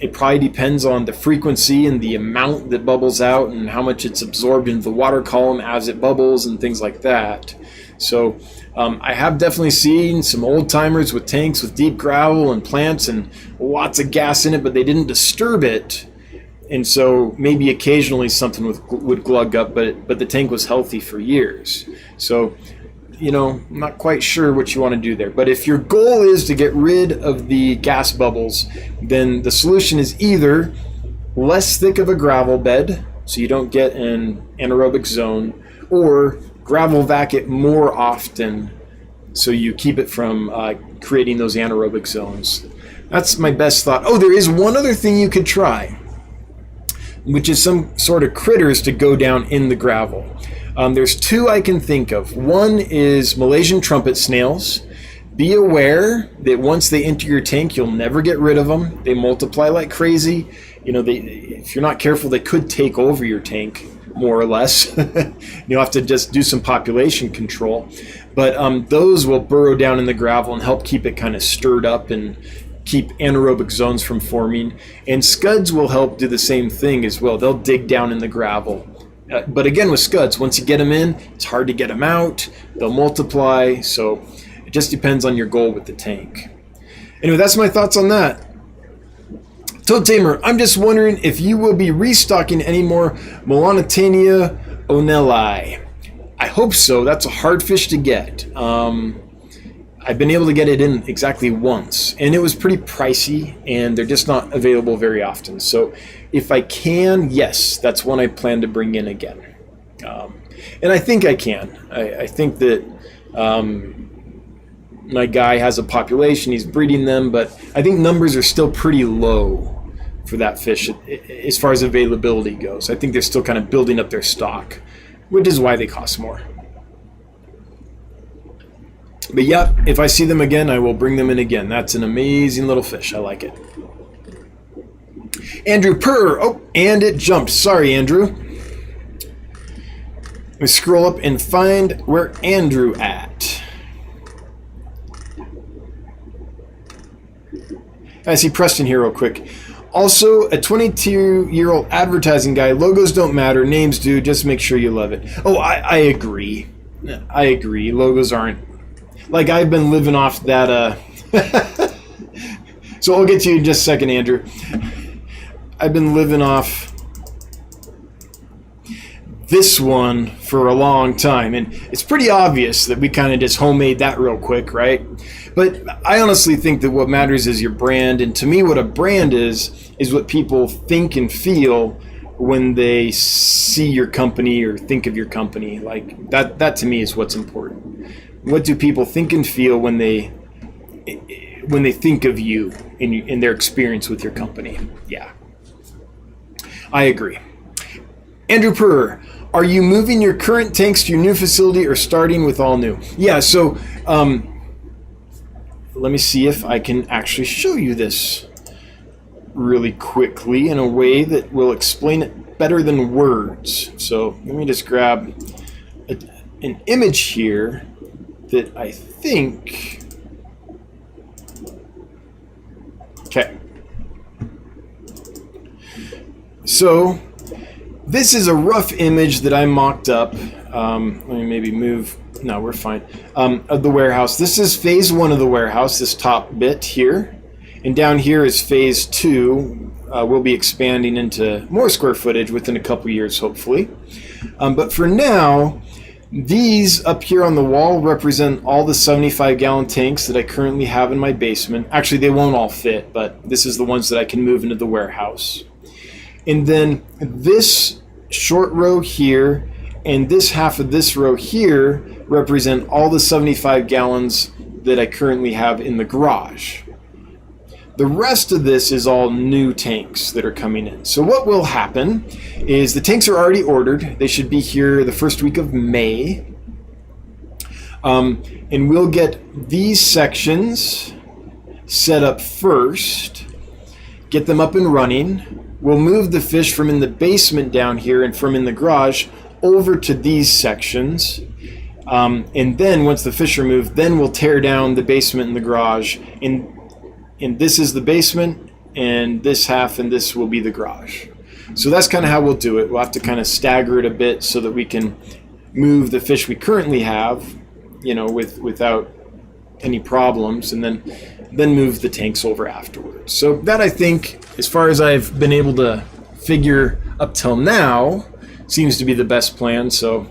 It probably depends on the frequency and the amount that bubbles out and how much it's absorbed into the water column as it bubbles and things like that. So I have definitely seen some old timers with tanks with deep gravel and plants and lots of gas in it, but they didn't disturb it. And so maybe occasionally something would glug up, but the tank was healthy for years. So I'm not quite sure what you want to do there. But if your goal is to get rid of the gas bubbles, then the solution is either less thick of a gravel bed, so you don't get an anaerobic zone, or gravel vac it more often so you keep it from creating those anaerobic zones. That's my best thought. Oh, there is one other thing you could try, which is some sort of critters to go down in the gravel. There's two I can think of. One is Malaysian trumpet snails. Be aware that once they enter your tank, you'll never get rid of them. They multiply like crazy. If you're not careful, they could take over your tank, more or less. You'll have to just do some population control. But those will burrow down in the gravel and help keep it kind of stirred up and keep anaerobic zones from forming. And scuds will help do the same thing as well. They'll dig down in the gravel. But again, with scuds, once you get them in, it's hard to get them out. They'll multiply. So it just depends on your goal with the tank. Anyway, that's my thoughts on that. Toad Tamer, I'm just wondering if you will be restocking any more Melanitania onelli. I hope so. That's a hard fish to get. I've been able to get it in exactly once, and it was pretty pricey, and they're just not available very often. So if I can, yes, that's one I plan to bring in again. And I think I can. I think that my guy has a population, he's breeding them, but I think numbers are still pretty low for that fish as far as availability goes. I think they're still kind of building up their stock, which is why they cost more. But yeah, if I see them again, I will bring them in again. That's an amazing little fish. I like it. Andrew Purr. Oh, and it jumped. Sorry, Andrew. Let me scroll up and find where Andrew at. I see Preston here real quick. Also, a 22-year-old advertising guy. Logos don't matter. Names do. Just make sure you love it. Oh, I agree. I agree. Logos aren't. Like, I've been living off that, so I'll get to you in just a second, Andrew. I've been living off this one for a long time, and it's pretty obvious that we kind of just homemade that real quick, right? But I honestly think that what matters is your brand, and to me what a brand is what people think and feel when they see your company or think of your company. Like, that to me is what's important. What do people think and feel when they think of you in their experience with your company? Yeah, I agree. Andrew Purr, are you moving your current tanks to your new facility or starting with all new? Yeah, so let me see if I can actually show you this really quickly in a way that will explain it better than words. So let me just grab an image here that I think... Okay. So this is a rough image that I mocked up. Let me maybe move... No, we're fine. Of the warehouse. This is phase 1 of the warehouse, this top bit here. And down here is phase 2. We'll be expanding into more square footage within a couple years, hopefully. But for now, these up here on the wall represent all the 75-gallon tanks that I currently have in my basement. Actually, they won't all fit, but this is the ones that I can move into the warehouse. And then this short row here and this half of this row here represent all the 75 gallons that I currently have in the garage. The rest of this is all new tanks that are coming in. So what will happen is the tanks are already ordered. They should be here the first week of May. And we'll get these sections set up first, get them up and running. We'll move the fish from in the basement down here and from in the garage over to these sections. And then once the fish are moved, then we'll tear down the basement and the garage. And this is the basement, and this half and this will be the garage. So that's kind of how we'll do it. We'll have to kind of stagger it a bit so that we can move the fish we currently have, you know, without any problems, and then move the tanks over afterwards. So that, I think, as far as I've been able to figure up till now, seems to be the best plan. So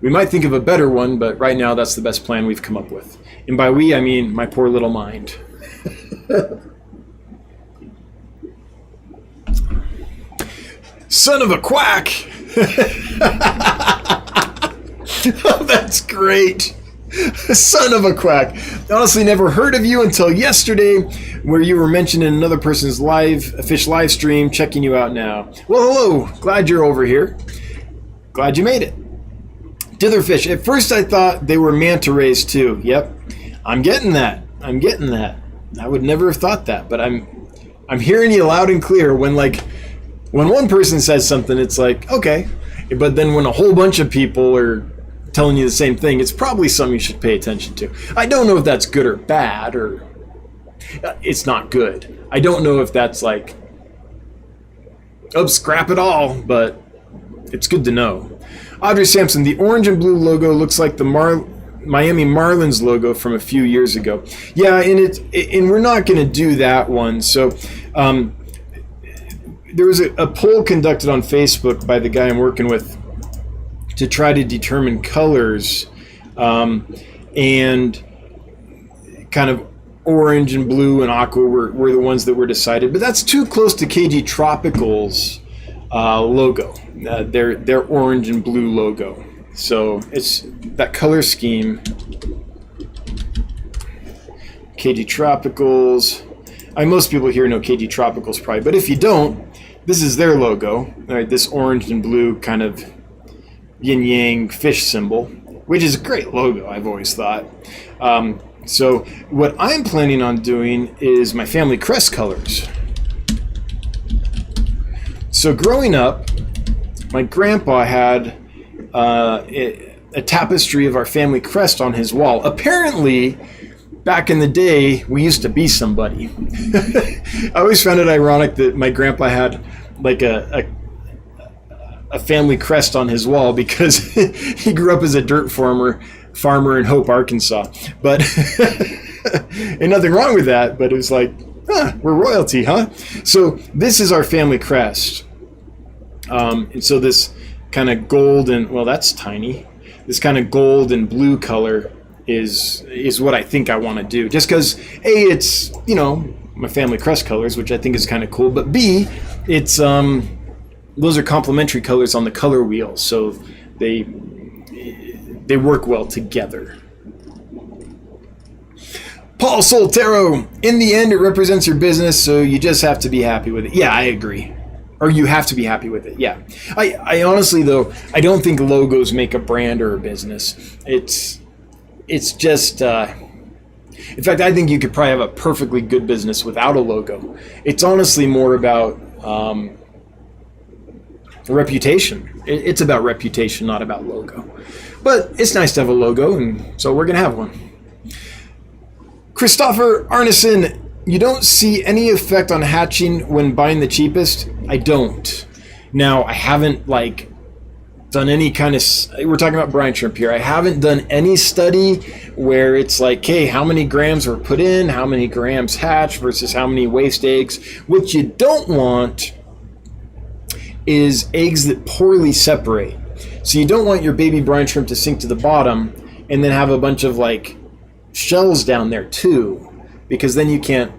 we might think of a better one, but right now that's the best plan we've come up with. And by we, I mean my poor little mind. Son of a quack! Oh, that's great. Son of a quack. Honestly, never heard of you until yesterday, where you were mentioned in another person's fish live stream. Checking you out now. Well, hello. Glad you're over here. Glad you made it. Ditherfish. At first I thought they were manta rays too. Yep. I'm getting that. I would never have thought that, but I'm hearing you loud and clear. When one person says something, it's like, okay. But then when a whole bunch of people are telling you the same thing, it's probably something you should pay attention to. I don't know if that's good or bad, or it's not good. I don't know if that's like, oh, scrap it all, but it's good to know. Audrey Sampson, the orange and blue logo looks like the Miami Marlins logo from a few years ago. Yeah, and we're not going to do that one. So there was a poll conducted on Facebook by the guy I'm working with to try to determine colors, and kind of orange and blue and aqua were the ones that were decided. But that's too close to KG Tropical's logo, their orange and blue logo. So it's that color scheme. KG Tropicals. Most people here know KG Tropicals probably, but if you don't, this is their logo. All right, this orange and blue kind of yin-yang fish symbol, which is a great logo, I've always thought. So what I'm planning on doing is my family crest colors. So growing up, my grandpa had a tapestry of our family crest on his wall. Apparently, back in the day, we used to be somebody. I always found it ironic that my grandpa had like a family crest on his wall, because he grew up as a dirt farmer in Hope, Arkansas. But and nothing wrong with that, but it was like, we're royalty, huh? So this is our family crest. And so this kind of gold and, well, that's tiny. This kind of gold and blue color is what I think I want to do. Just because, A, it's, you know, my family crest colors, which I think is kind of cool. But B, it's those are complementary colors on the color wheel, so they work well together. Paul Soltero, in the end, it represents your business, so you just have to be happy with it. Yeah, I agree. Or you have to be happy with it, yeah. I honestly, though, I don't think logos make a brand or a business. It's just, In fact, I think you could probably have a perfectly good business without a logo. It's honestly more about reputation. It's about reputation, not about logo. But it's nice to have a logo, and so we're going to have one. Christopher Arneson, you don't see any effect on hatching when buying the cheapest? I don't. Now, I haven't done any kind of, we're talking about brine shrimp here. I haven't done any study where it's like, hey, how many grams were put in, how many grams hatch versus how many waste eggs. What you don't want is eggs that poorly separate. So you don't want your baby brine shrimp to sink to the bottom and then have a bunch of shells down there too, because then you can't,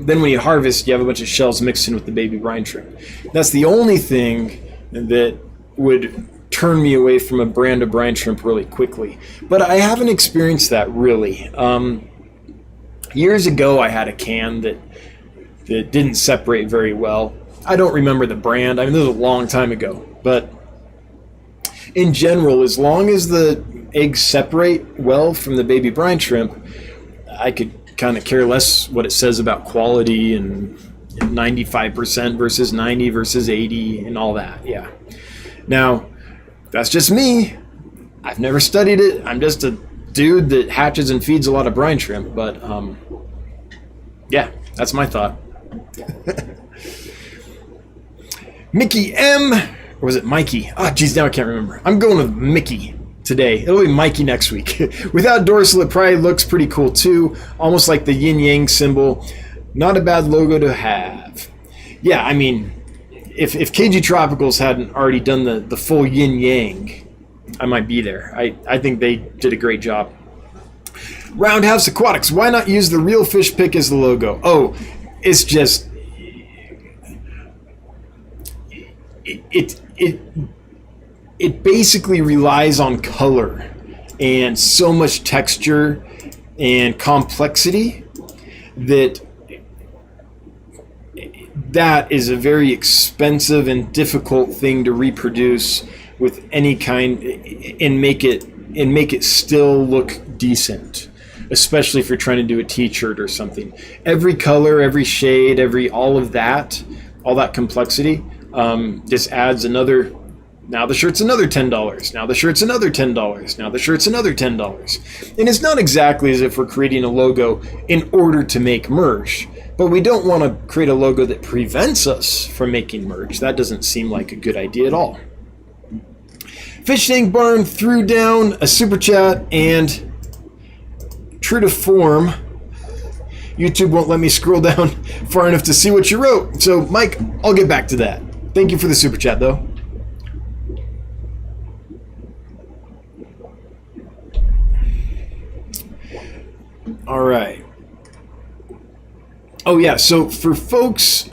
then when you harvest, you have a bunch of shells mixed in with the baby brine shrimp. That's the only thing that would turn me away from a brand of brine shrimp really quickly. But I haven't experienced that really. Years ago, I had a can that didn't separate very well. I don't remember the brand. I mean, this was a long time ago. But in general, as long as the eggs separate well from the baby brine shrimp, I could kind of care less what it says about quality and 95% versus 90 versus 80 and all that. Yeah. Now, that's just me. I've never studied it. I'm just a dude that hatches and feeds a lot of brine shrimp. But yeah, that's my thought. Mickey M. Or was it Mikey? Oh, geez, now I can't remember. I'm going with Mickey today. It'll be Mikey next week. Without dorsal, it probably looks pretty cool too. Almost like the yin-yang symbol. Not a bad logo to have. Yeah, I mean, if KG Tropicals hadn't already done the full yin-yang, I might be there. I think they did a great job. Roundhouse Aquatics. Why not use the real fish pic as the logo? Oh, it's just... It basically relies on color and so much texture and complexity that is a very expensive and difficult thing to reproduce with any kind and make it still look decent, especially if you're trying to do a t-shirt or something. Every color, every shade, all that complexity just adds another. Now the shirt's another $10. Now the shirt's another $10. Now the shirt's another $10. And it's not exactly as if we're creating a logo in order to make merch, but we don't want to create a logo that prevents us from making merch. That doesn't seem like a good idea at all. Fish Tank Barn threw down a super chat, and true to form, YouTube won't let me scroll down far enough to see what you wrote. So Mike, I'll get back to that. Thank you for the super chat though. All right. Oh yeah, so for folks,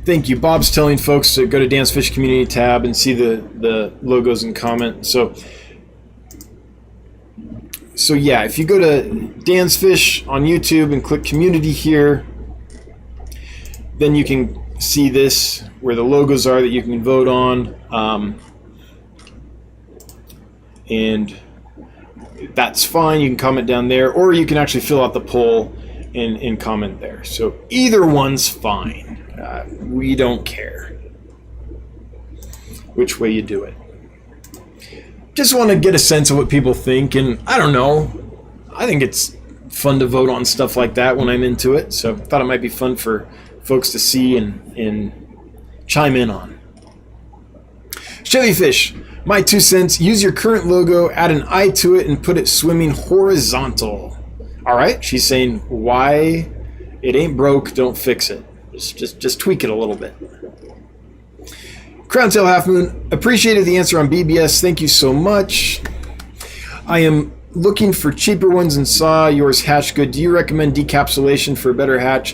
thank you. Bob's telling folks to go to Dan's Fish Community tab and see the logos and comment. So yeah, if you go to Dan's Fish on YouTube and click Community here, then you can see this, where the logos are that you can vote on. And that's fine. You can comment down there, or you can actually fill out the poll and comment there. So either one's fine. We don't care which way you do it. Just want to get a sense of what people think, and I don't know. I think it's fun to vote on stuff like that when I'm into it, so I thought it might be fun for folks to see and chime in on. Chevy Fish. My 2 cents, use your current logo, add an eye to it, and put it swimming horizontal. All right, she's saying why it ain't broke, don't fix it. Just tweak it a little bit. Crown Tail Half Moon, appreciated the answer on BBS. Thank you so much. I am looking for cheaper ones and saw yours hatch good. Do you recommend decapsulation for a better hatch?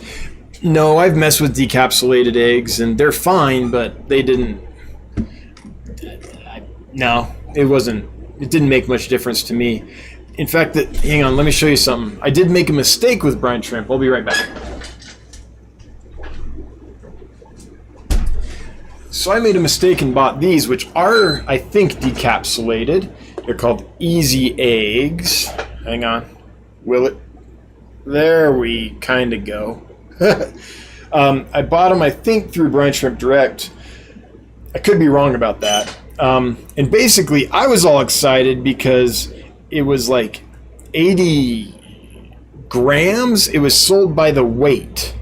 No, I've messed with decapsulated eggs, and they're fine, but they didn't... No, it didn't make much difference to me. In fact, hang on, let me show you something. I did make a mistake with brine shrimp. I'll be right back. So I made a mistake and bought these, which are, I think, decapsulated. They're called Easy Eggs. Hang on. Will it? There we kind of go. I bought them, I think, through Brine Shrimp Direct. I could be wrong about that. And basically, I was all excited because it was like 80 grams. It was sold by the weight.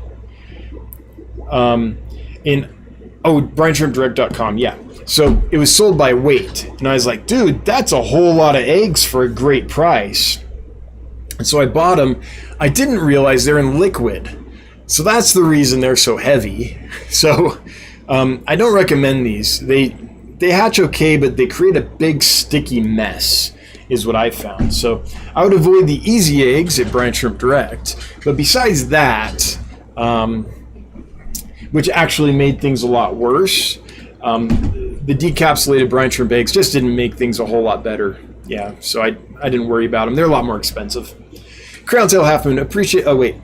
BrineShrimpDirect.com, yeah. So it was sold by weight. And I was like, dude, that's a whole lot of eggs for a great price. And so I bought them. I didn't realize they're in liquid. So that's the reason they're so heavy. So I don't recommend these. They hatch okay, but they create a big sticky mess, is what I found. So I would avoid the easy eggs at Brine Shrimp Direct. But besides that, which actually made things a lot worse, the decapsulated brine shrimp eggs just didn't make things a whole lot better. Yeah, so I didn't worry about them. They're a lot more expensive. Crowntail Halfmoon, appreciate... Oh, wait.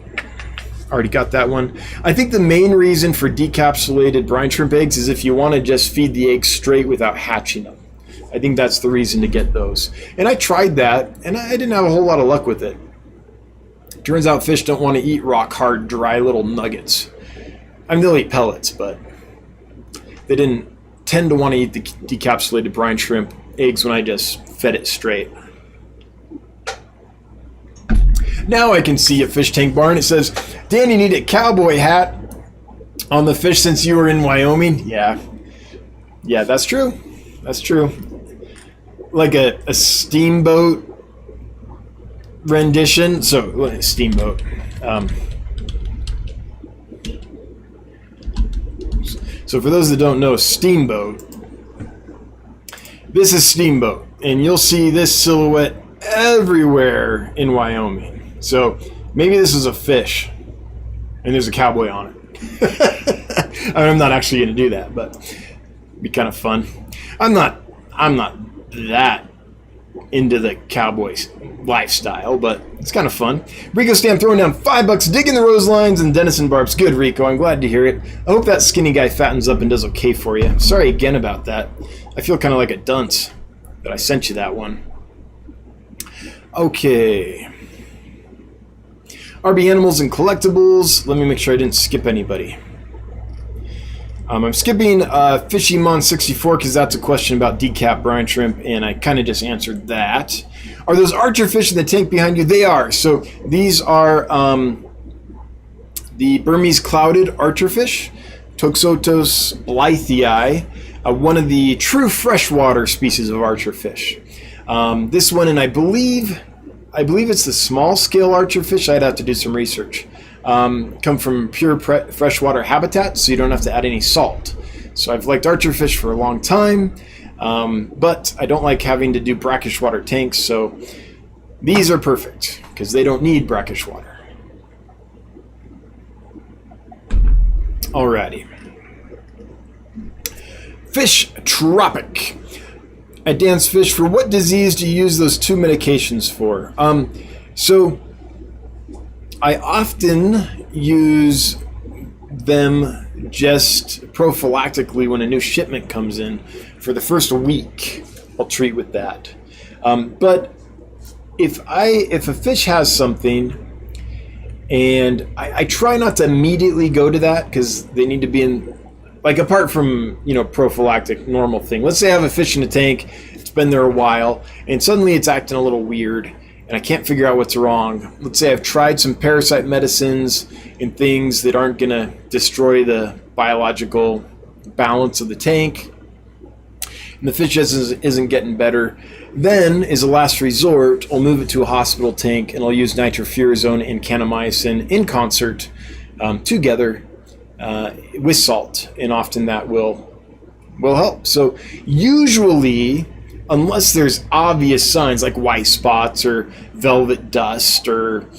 Already got that one. I think the main reason for decapsulated brine shrimp eggs is if you want to just feed the eggs straight without hatching them. I think that's the reason to get those. And I tried that, and I didn't have a whole lot of luck with it. Turns out fish don't want to eat rock hard, dry little nuggets. I mean, they'll eat pellets, but they didn't tend to want to eat the decapsulated brine shrimp eggs when I just fed it straight. Now I can see a fish tank barn. It says, Dan, you need a cowboy hat on the fish since you were in Wyoming. Yeah, that's true. That's true. Like a steamboat rendition. So, steamboat. So for those that don't know, Steamboat, this is Steamboat, and you'll see this silhouette everywhere in Wyoming. So maybe this is a fish, and there's a cowboy on it. I'm not actually going to do that, but it'd be kind of fun. I'm not that into the cowboys lifestyle, but it's kind of fun. Rico Stam throwing down $5, digging the rose lines and Denison barbs. Good, Rico. I'm glad to hear it. I hope that skinny guy fattens up and does okay for you. Sorry again about that. I feel kind of like a dunce that I sent you that one. Okay. RB Animals and Collectibles. Let me make sure I didn't skip anybody. I'm skipping Fishymon 64 because that's a question about decap brine shrimp, and I kind of just answered that. Are those Archerfish in the tank behind you? They are. So these are the Burmese clouded Archerfish, Toxotos blythii, one of the true freshwater species of Archerfish. This one, and I believe it's the small scale Archerfish. I'd have to do some research. Come from pure freshwater habitat, so you don't have to add any salt. So I've liked Archerfish for a long time, but I don't like having to do brackish water tanks, so these are perfect because they don't need brackish water. Alrighty. Fish Tropic. At Dan's Fish, for what disease do you use those 2 medications for? So I often use them just prophylactically when a new shipment comes in. For the first week, I'll treat with that. But if a fish has something, and I try not to immediately go to that because they need to be in, like, apart from, prophylactic normal thing. Let's say I have a fish in a tank, it's been there a while, and suddenly it's acting a little weird, and I can't figure out what's wrong. Let's say I've tried some parasite medicines and things that aren't going to destroy the biological balance of the tank, and the fish isn't getting better. Then, as a last resort, I'll move it to a hospital tank, and I'll use nitrofurazone and Kennemysin in concert together with salt, and often that will help. So usually, unless there's obvious signs like white spots or velvet dust or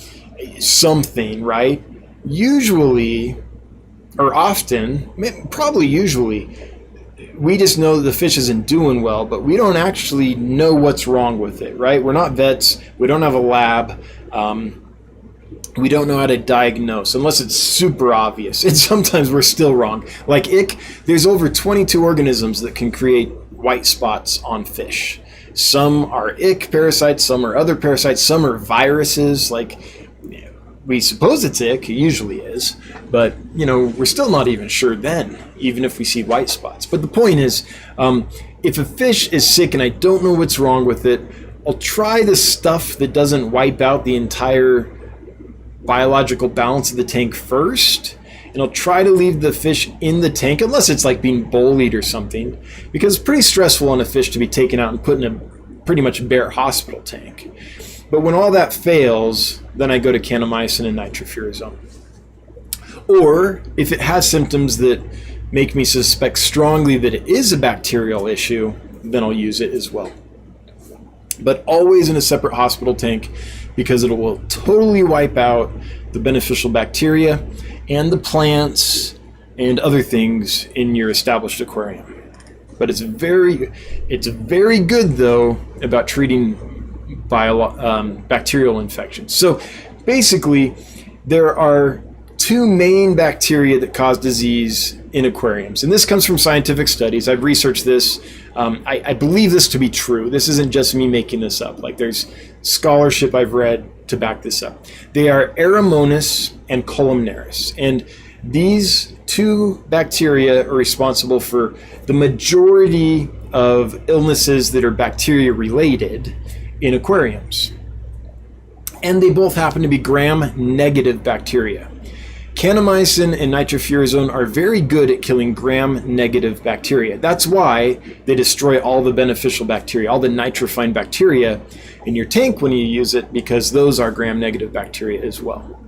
something, right? Usually, or often, probably usually, we just know that the fish isn't doing well, but we don't actually know what's wrong with it, right? We're not vets. We don't have a lab. We don't know how to diagnose unless it's super obvious. And sometimes we're still wrong. Like ick, there's over 22 organisms that can create white spots on fish. Some are ick parasites, some are other parasites, some are viruses. Like, we suppose it's ick, it usually is, but we're still not even sure then, even if we see white spots. But the point is, if a fish is sick and I don't know what's wrong with it, I'll try the stuff that doesn't wipe out the entire biological balance of the tank first, and I'll try to leave the fish in the tank, unless it's like being bullied or something, because it's pretty stressful on a fish to be taken out and put in a pretty much bare hospital tank. But when all that fails, then I go to Kennemysin and nitrofurazone. Or if it has symptoms that make me suspect strongly that it is a bacterial issue, then I'll use it as well. But always in a separate hospital tank, because it will totally wipe out the beneficial bacteria and the plants and other things in your established aquarium. But it's very good though about treating bacterial infections. So basically, there are two main bacteria that cause disease in aquariums, and this comes from scientific studies. I've researched this. I believe this to be true. This isn't just me making this up. Like, there's scholarship I've read to back this up. They are Aeromonas and Columnaris, and these two bacteria are responsible for the majority of illnesses that are bacteria related in aquariums. And they both happen to be gram-negative bacteria. Kennemysin and nitrofurazone are very good at killing gram-negative bacteria. That's why they destroy all the beneficial bacteria, all the nitrophine bacteria in your tank when you use it, because those are gram-negative bacteria as well.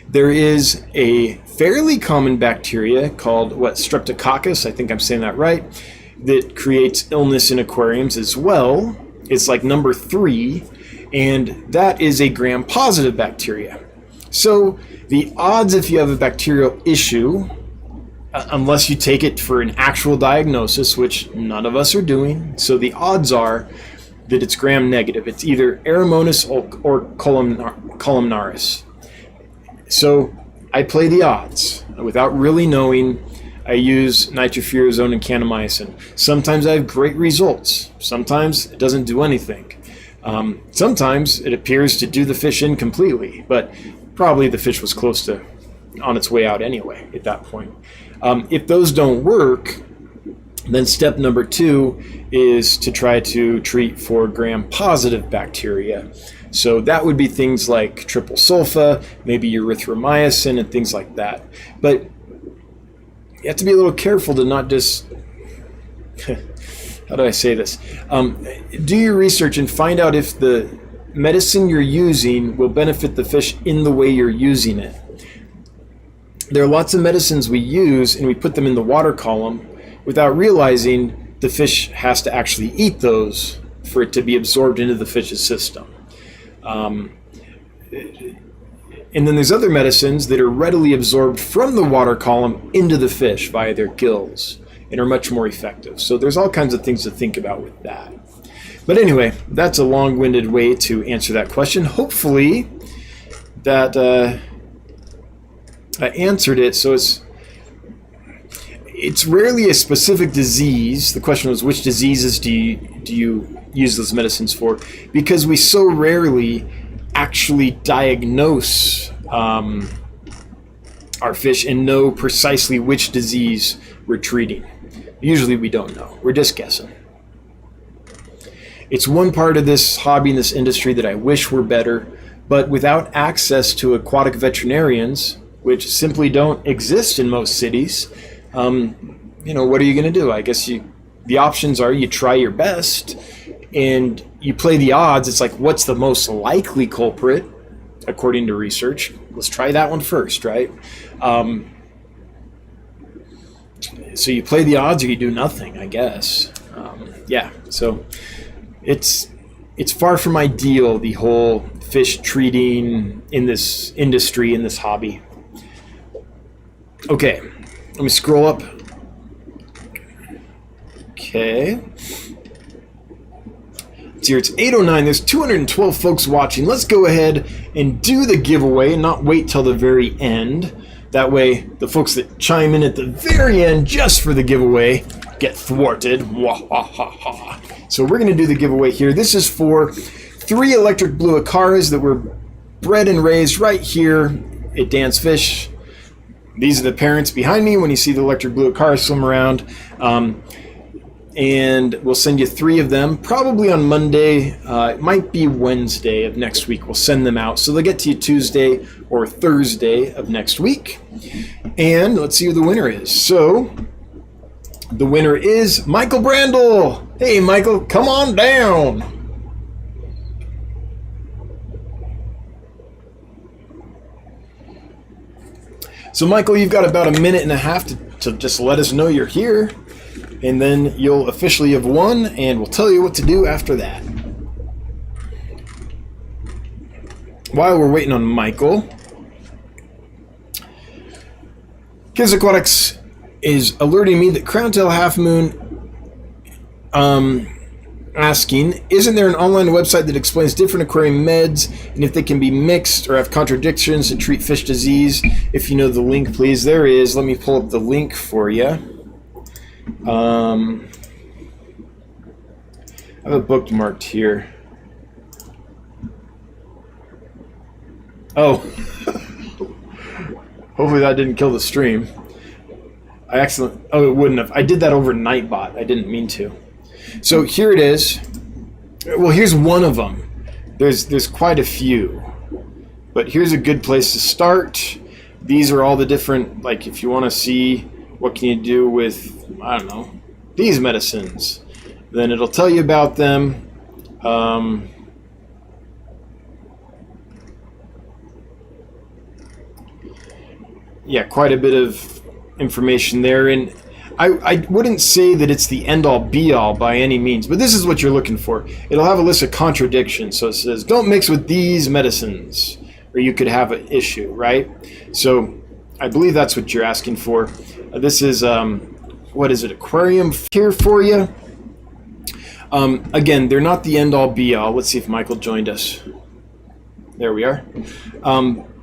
There is a fairly common bacteria called Streptococcus, I think I'm saying that right, that creates illness in aquariums as well. It's like number 3, and that is a gram-positive bacteria. So the odds, if you have a bacterial issue, unless you take it for an actual diagnosis, which none of us are doing, so the odds are that it's gram-negative. It's either Aeromonas or Columnaris. So I play the odds. Without really knowing, I use nitrofurazone and Kennemysin. Sometimes I have great results. Sometimes it doesn't do anything. Sometimes it appears to do the fish in completely, but probably the fish was close to on its way out anyway at that point. If those don't work, then step number 2 is to try to treat for gram-positive bacteria. So that would be things like triple sulfa, maybe erythromycin, and things like that. But you have to be a little careful to not just, how do I say this? Do your research and find out if the medicine you're using will benefit the fish in the way you're using it. There are lots of medicines we use and we put them in the water column without realizing the fish has to actually eat those for it to be absorbed into the fish's system. And then there's other medicines that are readily absorbed from the water column into the fish via their gills and are much more effective. So there's all kinds of things to think about with that. But anyway, that's a long-winded way to answer that question. Hopefully that I answered it. So it's rarely a specific disease. The question was, which diseases do you use those medicines for? Because we so rarely actually diagnose our fish and know precisely which disease we're treating. Usually we don't know. We're just guessing. It's one part of this hobby and this industry that I wish were better, but without access to aquatic veterinarians, which simply don't exist in most cities, what are you going to do? I guess the options are you try your best and you play the odds. It's like, what's the most likely culprit according to research? Let's try that one first, right? So you play the odds or you do nothing, I guess. So it's far from ideal, the whole fish treating in this industry, in this hobby. Okay, let me scroll up. Okay. It's 8:09. There's 212 folks watching. Let's go ahead and do the giveaway and not wait till the very end. That way, the folks that chime in at the very end just for the giveaway get thwarted. Wahahaha. So we're going to do the giveaway here. This is for 3 electric blue Acaras that were bred and raised right here at Dan's Fish. These are the parents behind me when you see the electric blue Acara swim around. And we'll send you 3 of them, probably on Monday. It might be Wednesday of next week. We'll send them out. So they'll get to you Tuesday or Thursday of next week. And let's see who the winner is. So the winner is Michael Brandel. Hey, Michael, come on down. So, Michael, you've got about a minute and a half to just let us know you're here. And then you'll officially have won, and we'll tell you what to do after that. While we're waiting on Michael, Kids Aquatics is alerting me that Crowntail Half Moon asking, isn't there an online website that explains different aquarium meds and if they can be mixed or have contradictions to treat fish disease? If you know the link, please. There is. Let me pull up the link for you. I have it bookmarked here. Oh. Hopefully that didn't kill the stream. Oh, it wouldn't have. I did that over Nightbot. I didn't mean to. So here it is. Well, here's one of them. There's quite a few. But here's a good place to start. These are all the different, like if you want to see what can you do with, I don't know, these medicines, then it'll tell you about them. Yeah, quite a bit of information there. And I wouldn't say that it's the end-all be-all by any means, but this is what you're looking for. It'll have a list of contradictions. So it says, don't mix with these medicines, or you could have an issue, right? So I believe that's what you're asking for. This is, what is it, Aquarium here for you. Again, they're not the end-all be-all. Let's see if Michael joined us. There we are.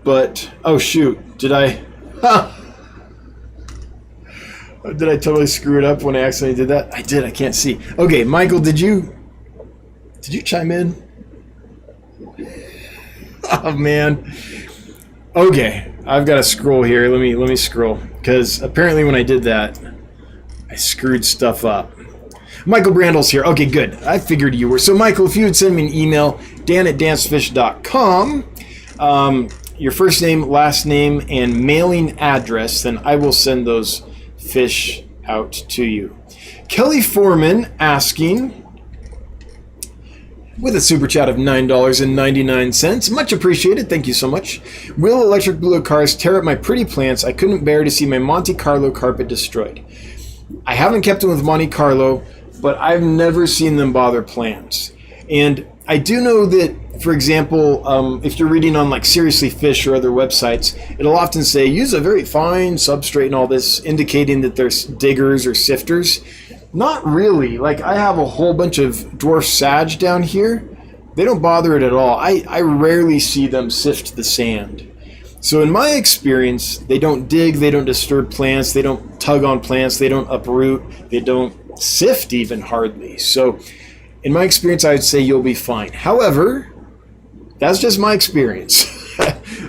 But, oh shoot, did I totally screw it up when I accidentally did that? I did, I can't see. Okay, Michael, did you chime in? Oh man. Okay, I've got to scroll here. Let me scroll, because apparently when I did that, I screwed stuff up. Michael Brandel's here. Okay, good. I figured you were. So Michael, if you would send me an email, dan@dansfish.com, your first name, last name, and mailing address, then I will send those fish out to you. Kelly Foreman asking, with a super chat of $9.99. Much appreciated. Thank you so much. Will electric blue Acaras tear up my pretty plants? I couldn't bear to see my Monte Carlo carpet destroyed. I haven't kept them with Monte Carlo, but I've never seen them bother plants. And I do know that, for example, if you're reading on like Seriously Fish or other websites, it'll often say use a very fine substrate and all this, indicating that there's diggers or sifters. Not really. Like, I have a whole bunch of dwarf sage down here. They don't bother it at all. I rarely see them sift the sand. So in my experience, they don't dig, they don't disturb plants, they don't tug on plants, they don't uproot, they don't sift even hardly. So in my experience, I would say you'll be fine. However, that's just my experience.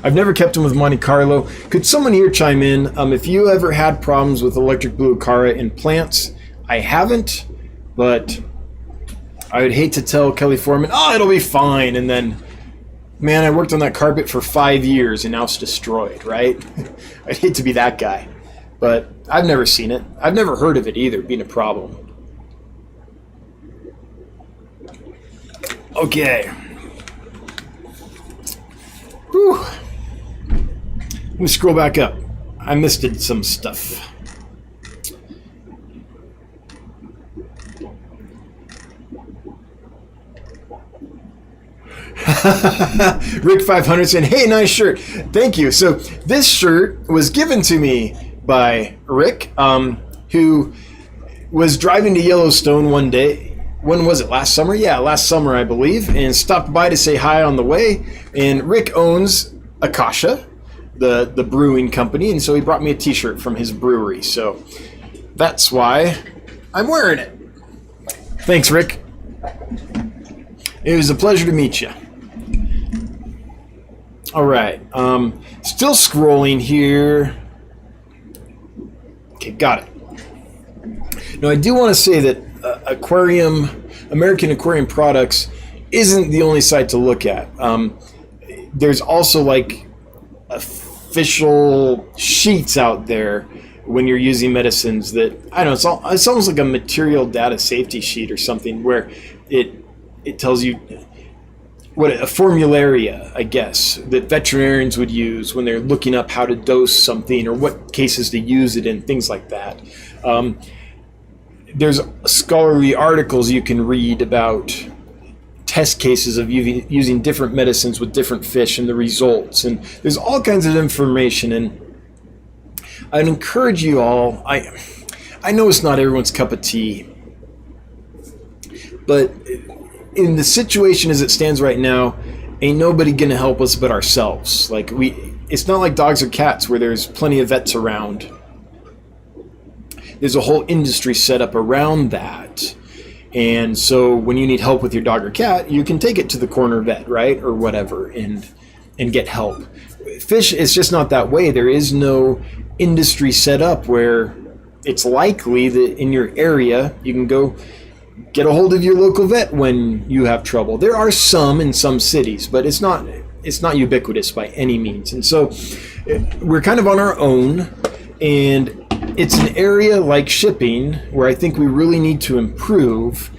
I've never kept them with Monte Carlo. Could someone here chime in? If you ever had problems with electric blue Acara in plants, I haven't, but I would hate to tell Kelly Foreman, oh, it'll be fine. And then, man, I worked on that carpet for 5 years and now it's destroyed, right? I'd hate to be that guy, but I've never seen it. I've never heard of it either being a problem. Okay. Whew. Let me scroll back up. I missed some stuff. Rick 500 saying, hey, nice shirt. Thank you. So this shirt was given to me by Rick, who was driving to Yellowstone one day. When was it? Last summer? Yeah, last summer, I believe, and stopped by to say hi on the way. And Rick owns Akasha, the brewing company, and so he brought me a t-shirt from his brewery. So that's why I'm wearing it. Thanks, Rick. It was a pleasure to meet you. All right. Still scrolling here. Okay, got it. Now, I do want to say that American Aquarium Products isn't the only site to look at. There's also like official sheets out there when you're using medicines that, I don't know, it's almost like a material data safety sheet or something where it tells you what a formularia, I guess, that veterinarians would use when they're looking up how to dose something or what cases to use it in, things like that. There's scholarly articles you can read about test cases of using different medicines with different fish and the results. And there's all kinds of information. And I'd encourage you all, I know it's not everyone's cup of tea, but in the situation as it stands right now, ain't nobody gonna help us but ourselves. Like it's not like dogs or cats where there's plenty of vets around. There's a whole industry set up around that. And so when you need help with your dog or cat, you can take it to the corner vet, right? Or whatever, and get help. Fish, it's just not that way. There is no industry set up where it's likely that in your area you can go get a hold of your local vet when you have trouble. There are some in some cities, but it's not ubiquitous by any means. And so we're kind of on our own, and it's an area like shipping where I think we really need to improve.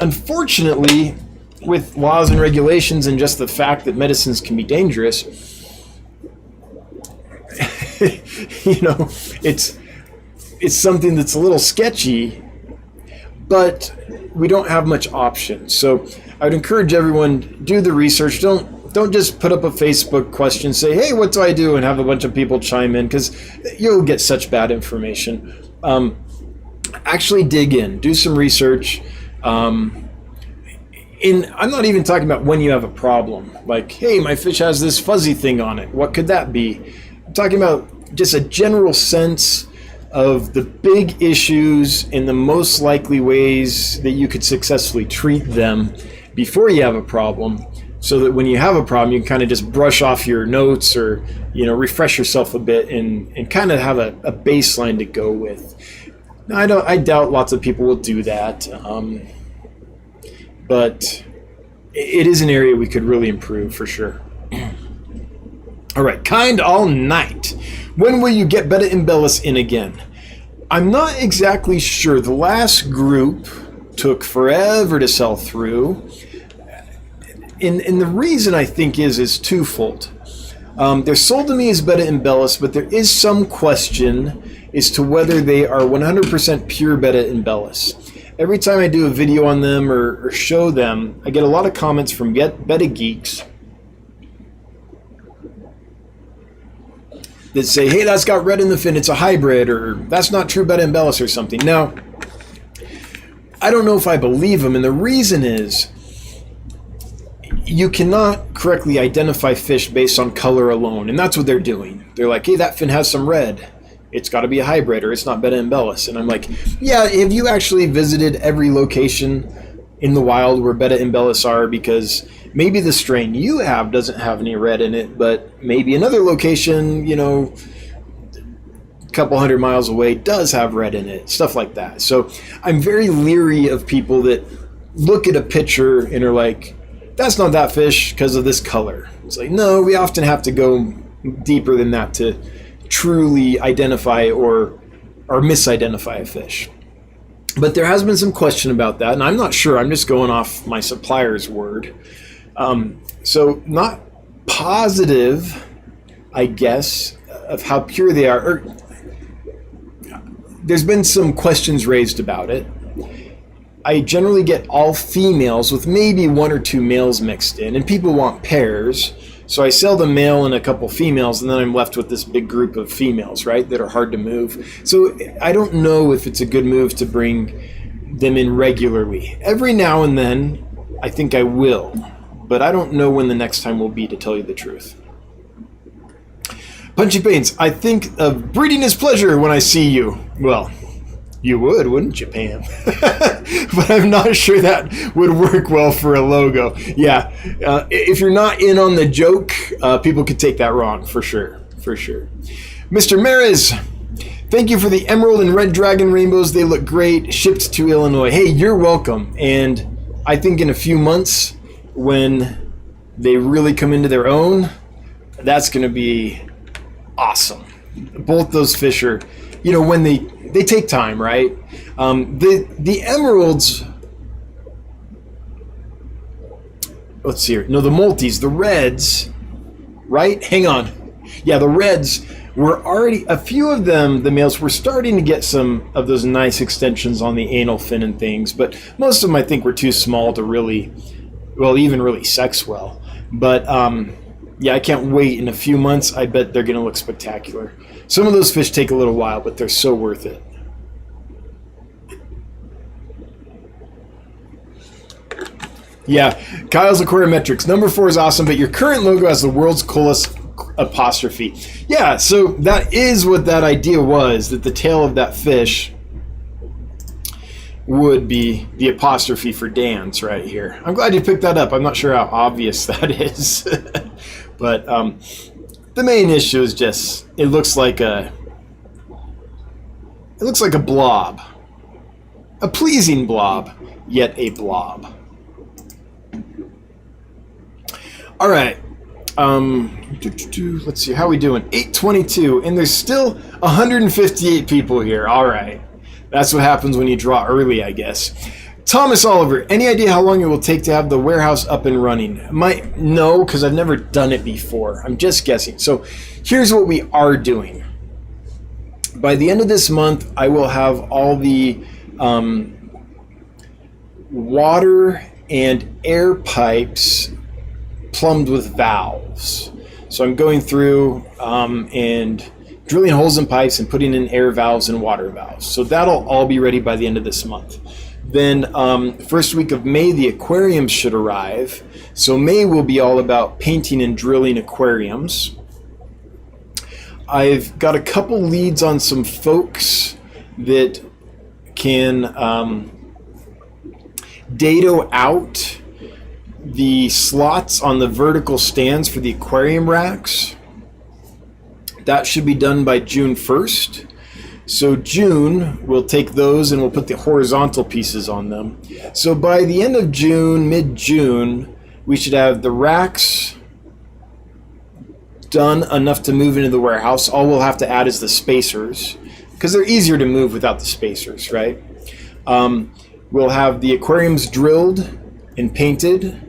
Unfortunately, with laws and regulations and just the fact that medicines can be dangerous, it's something that's a little sketchy, but we don't have much option. So I would encourage everyone, do the research. Don't just put up a Facebook question, say, hey, what do I do? And have a bunch of people chime in, because you'll get such bad information. Actually dig in, do some research. I'm not even talking about when you have a problem. Like, hey, my fish has this fuzzy thing on it. What could that be? I'm talking about just a general sense of the big issues and the most likely ways that you could successfully treat them before you have a problem, so that when you have a problem, you can kind of just brush off your notes or, refresh yourself a bit and kind of have a baseline to go with. Now, I doubt lots of people will do that, but it is an area we could really improve for sure. All right, Kind All Night. When will you get Betta Embellis in again? I'm not exactly sure. The last group took forever to sell through. And the reason I think is twofold. They're sold to me as Betta Embellis, but there is some question as to whether they are 100% pure Betta Embellis. Every time I do a video on them or show them, I get a lot of comments from Betta geeks that say, hey, that's got red in the fin, it's a hybrid, or that's not true Betta Embellis or something. Now, I don't know if I believe them, and the reason is you cannot correctly identify fish based on color alone, and that's what they're doing. They're like, hey, that fin has some red. It's got to be a hybrid, or it's not Betta Embellis. And I'm like, yeah, have you actually visited every location in the wild where Betta Embellis are? Because maybe the strain you have doesn't have any red in it, but maybe another location, a couple hundred miles away does have red in it, stuff like that. So I'm very leery of people that look at a picture and are like, that's not that fish because of this color. It's like, no, we often have to go deeper than that to truly identify or misidentify a fish. But there has been some question about that, and I'm not sure. I'm just going off my supplier's word. So not positive, I guess, of how pure they are. There's been some questions raised about it. I generally get all females with maybe one or two males mixed in, and people want pairs. So I sell the male and a couple females, and then I'm left with this big group of females, right, that are hard to move. So I don't know if it's a good move to bring them in regularly. Every now and then, I think I will, but I don't know when the next time will be, to tell you the truth. Punchy Paints, I think of breeding is pleasure when I see you. Well, You would, wouldn't you, Pam? But I'm not sure that would work well for a logo. Yeah, if you're not in on the joke, people could take that wrong, for sure, for sure. Mr. Maris, thank you for the emerald and red dragon rainbows. They look great. Shipped to Illinois. Hey, you're welcome. And I think in a few months, when they really come into their own, that's going to be awesome. Both those fish are, you know, when they take time, right? The emeralds, let's see here. No, the multis, the reds, right? Hang on. Yeah, the reds were already, a few of them, the males, were starting to get some of those nice extensions on the anal fin and things, but most of them I think were too small to really, well, even really sex well. But yeah, I can't wait. In a few months, I bet they're going to look spectacular. Some of those fish take a little while, but they're so worth it. Yeah, Kyle's Aquariometrics. Number 4 is awesome, but your current logo has the world's coolest apostrophe. Yeah, so that is what that idea was, that the tail of that fish would be the apostrophe for dance right here. I'm glad you picked that up. I'm not sure how obvious that is. But the main issue is just it looks like a blob. A pleasing blob, yet a blob. All right. Let's see, how are we doing? 8:22, and there's still 158 people here. All right. That's what happens when you draw early, I guess. Thomas Oliver, any idea how long it will take to have the warehouse up and running? No, because I've never done it before. I'm just guessing. So here's what we are doing. By the end of this month, I will have all the water and air pipes plumbed with valves. So I'm going through and drilling holes in pipes and putting in air valves and water valves. So that'll all be ready by the end of this month. Then first week of May, the aquariums should arrive. So May will be all about painting and drilling aquariums. I've got a couple leads on some folks that can dado out the slots on the vertical stands for the aquarium racks. That should be done by June 1st. So June, we'll take those and we'll put the horizontal pieces on them. So by the end of June, mid-June, we should have the racks done enough to move into the warehouse. All we'll have to add is the spacers, because they're easier to move without the spacers, right? We'll have the aquariums drilled and painted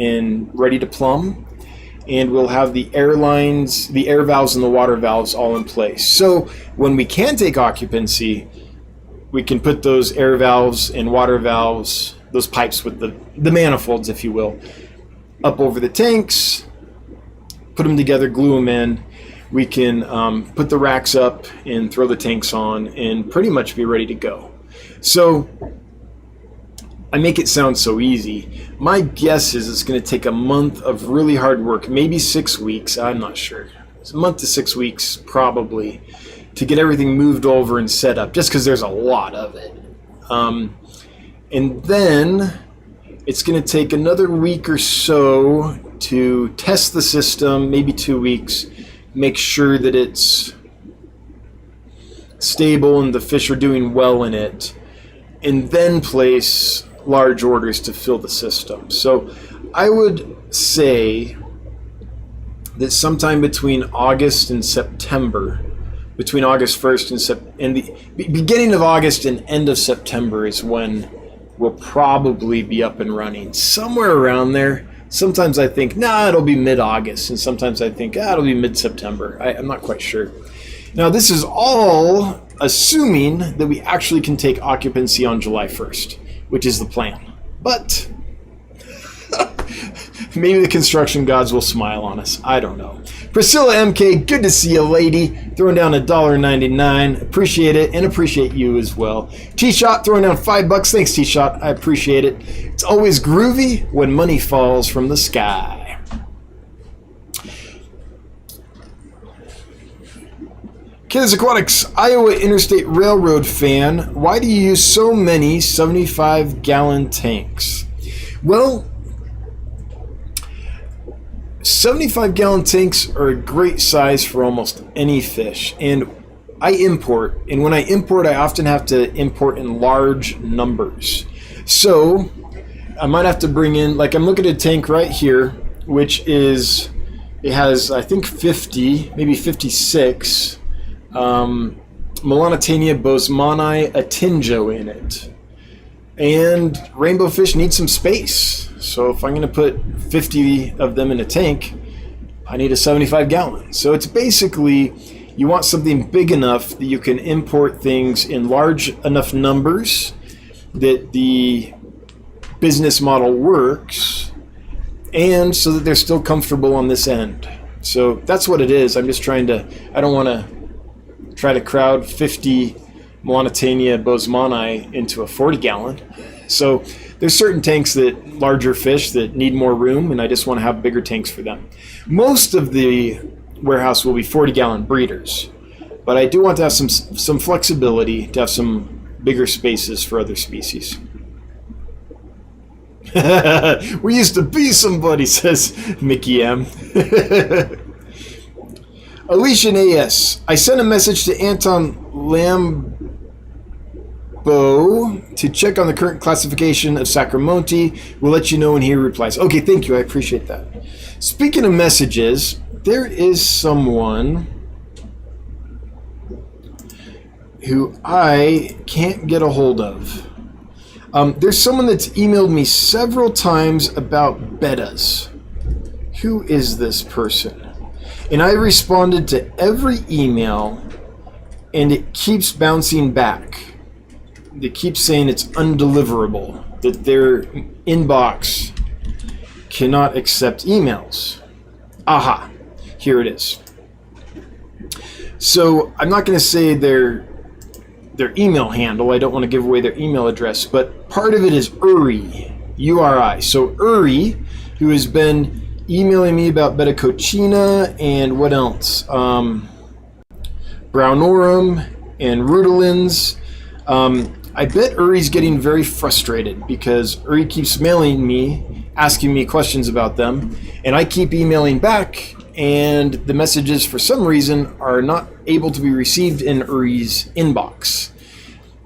and ready to plumb. And we'll have the air lines, the air valves and the water valves all in place. So when we can take occupancy, we can put those air valves and water valves, those pipes with the manifolds, if you will, up over the tanks, put them together, glue them in. We can put the racks up and throw the tanks on and pretty much be ready to go. So I make it sound so easy. My guess is it's going to take a month of really hard work, maybe 6 weeks. I'm not sure. It's a month to 6 weeks probably to get everything moved over and set up, just because there's a lot of it. And then it's going to take another week or so to test the system, maybe 2 weeks, make sure that it's stable and the fish are doing well in it, and then place large orders to fill the system. So I would say that sometime between August and September, between August 1st and the beginning of August and end of September is when we'll probably be up and running. Somewhere around there. Sometimes I think, it'll be mid-August, and sometimes I think, it'll be mid-September. I'm not quite sure. Now, this is all assuming that we actually can take occupancy on July 1st. Which is the plan. But maybe the construction gods will smile on us. I don't know. Priscilla MK, good to see you, lady. Throwing down $1.99. Appreciate it, and appreciate you as well. T-Shot throwing down $5. Thanks, T-Shot. I appreciate it. It's always groovy when money falls from the sky. Kids Aquatics, Iowa Interstate Railroad fan, why do you use so many 75-gallon tanks? Well, 75-gallon tanks are a great size for almost any fish, and I import, and when I import, I often have to import in large numbers. So I might have to bring in, like I'm looking at a tank right here, which is, it has, I think 50, maybe 56 Melanitania bosemani atinjo in it. And rainbow fish need some space. So if I'm going to put 50 of them in a tank, I need a 75-gallon. So it's basically, you want something big enough that you can import things in large enough numbers that the business model works, and so that they're still comfortable on this end. So that's what it is. I'm just trying to, I don't want to try to crowd 50 Melanitania bosemani into a 40-gallon. So there's certain tanks that, larger fish that need more room, and I just want to have bigger tanks for them. Most of the warehouse will be 40-gallon breeders, but I do want to have some flexibility to have some bigger spaces for other species. We used to be somebody, says Mickey M. Alician AS. I sent a message to Anton Lambo to check on the current classification of Sacramonte. We'll let you know when he replies. Okay, thank you. I appreciate that. Speaking of messages, there is someone who I can't get a hold of. There's someone that's emailed me several times about bettas. Who is this person? And I responded to every email, and it keeps bouncing back. They keep saying it's undeliverable, that their inbox cannot accept emails. Aha, here it is. So I'm not going to say their email handle. I don't want to give away their email address, but part of it is Uri, U-R-I. So Uri, who has been emailing me about Betta cochina and what else? Brownorum and Rudolins. I bet Uri's getting very frustrated because Uri keeps mailing me, asking me questions about them, and I keep emailing back, and the messages for some reason are not able to be received in Uri's inbox.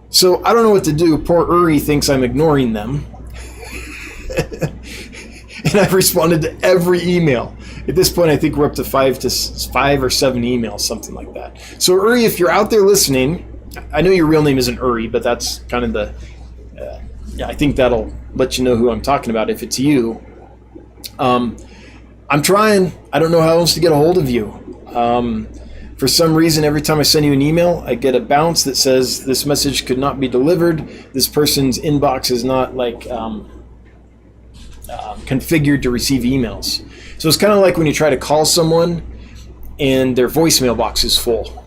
So I don't know what to do. Poor Uri thinks I'm ignoring them. And I've responded to every email. At this point, I think we're up to five or seven emails, something like that. So Uri, if you're out there listening, I know your real name isn't Uri, but that's kind of the, I think that'll let you know who I'm talking about if it's you. I'm trying. I don't know how else to get a hold of you. For some reason, every time I send you an email, I get a bounce that says this message could not be delivered. This person's inbox is not configured to receive emails. So it's kind of like when you try to call someone and their voicemail box is full.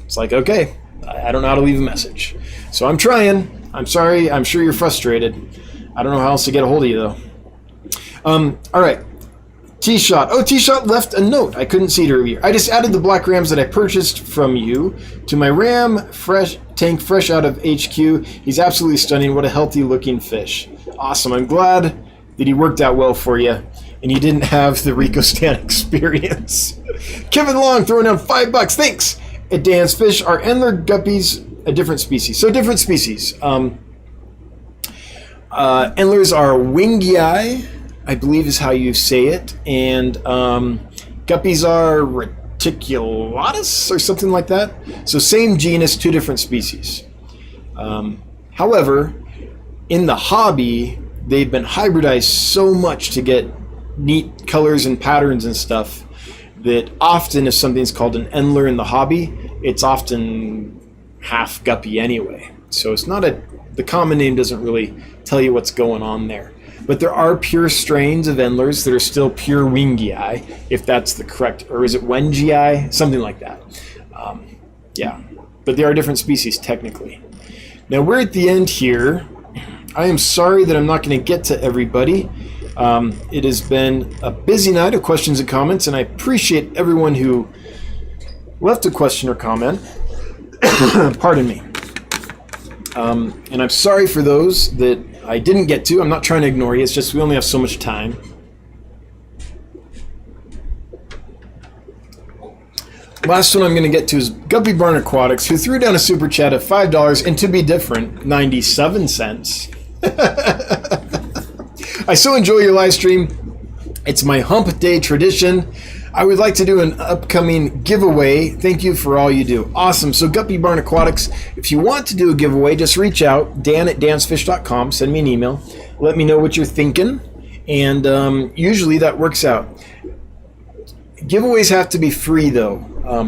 It's like, okay, I don't know how to leave a message. So I'm trying. I'm sorry. I'm sure you're frustrated. I don't know how else to get a hold of you, though. All right. T-Shot. Oh, T-Shot left a note. I couldn't see it earlier. I just added the black rams that I purchased from you to my ram tank fresh out of HQ. He's absolutely stunning. What a healthy looking fish. Awesome. I'm glad that he worked out well for you and you didn't have the Rico Stan experience. Kevin Long throwing down $5. Thanks. Advanced fish are Endler guppies a different species. So different species. Endlers are wingii, I believe is how you say it, and guppies are reticulatus or something like that. So same genus, two different species. However, in the hobby, they've been hybridized so much to get neat colors and patterns and stuff that often if something's called an Endler in the hobby, it's often half guppy anyway. So it's not the common name doesn't really tell you what's going on there. But there are pure strains of Endlers that are still pure wingii, if that's the correct, or is it wengii? Something like that. Yeah, but they are different species technically. Now we're at the end here. I am sorry that I'm not going to get to everybody. It has been a busy night of questions and comments, and I appreciate everyone who left a question or comment. Pardon me. And I'm sorry for those that I didn't get to. I'm not trying to ignore you. It's just we only have so much time. Last one I'm going to get to is Guppy Barn Aquatics, who threw down a super chat of $5, and to be different, 97 cents. I so enjoy your live stream. It's my hump day tradition. I would like to do an upcoming giveaway. Thank you for all you do. Awesome. So Guppy Barn Aquatics, if you want to do a giveaway, just reach out, dan@dansfish.com. Send me an email. Let me know what you're thinking. And usually that works out. Giveaways have to be free, though.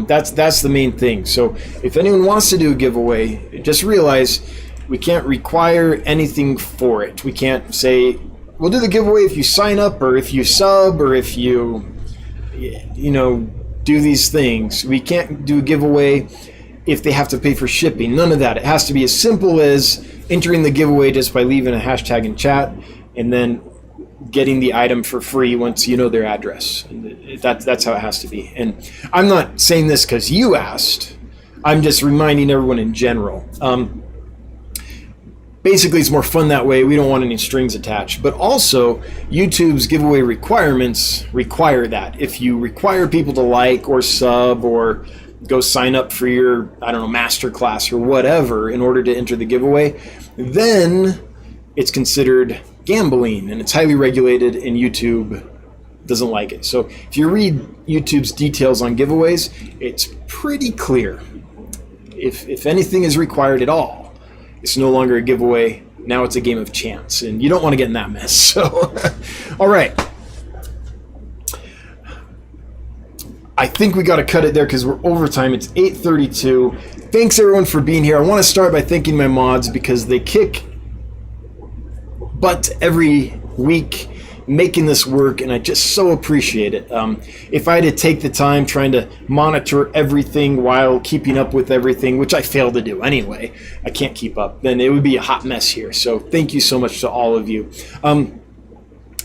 That's the main thing. So if anyone wants to do a giveaway, just realize we can't require anything for it. We can't say, we'll do the giveaway if you sign up or if you sub or if you do these things. We can't do a giveaway if they have to pay for shipping. None of that. It has to be as simple as entering the giveaway just by leaving a hashtag in chat and then getting the item for free once you know their address. That's how it has to be. And I'm not saying this because you asked. I'm just reminding everyone in general. Basically, it's more fun that way. We don't want any strings attached. But also, YouTube's giveaway requirements require that. If you require people to like or sub or go sign up for your, master class or whatever in order to enter the giveaway, then it's considered gambling and it's highly regulated and YouTube doesn't like it. So if you read YouTube's details on giveaways, it's pretty clear. If anything is required at all, it's no longer a giveaway. Now it's a game of chance, and you don't want to get in that mess. So, all right. I think we got to cut it there because we're overtime. It's 8:32. Thanks, everyone, for being here. I want to start by thanking my mods because they kick butt every week making this work, and I just so appreciate it. If I had to take the time trying to monitor everything while keeping up with everything, which I fail to do anyway, I can't keep up, then it would be a hot mess here. So thank you so much to all of you.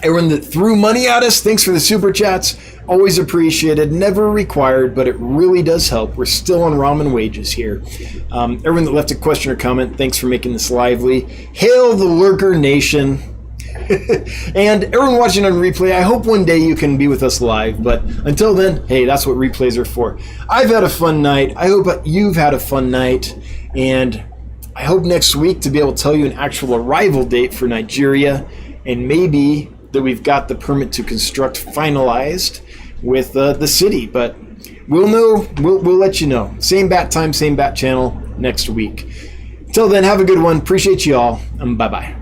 Everyone that threw money at us, thanks for the super chats. Always appreciated, never required, but it really does help. We're still on ramen wages here. Everyone that left a question or comment, thanks for making this lively. Hail the Lurker Nation. And everyone watching on replay, I hope one day you can be with us live, but until then, hey, that's what replays are for. I've had a fun night. I hope you've had a fun night, and I hope next week to be able to tell you an actual arrival date for Nigeria, and maybe that we've got the permit to construct finalized with the city, but we'll know. We'll let you know. Same bat time, same bat channel next week. Until then, have a good one. Appreciate you all. Bye-bye.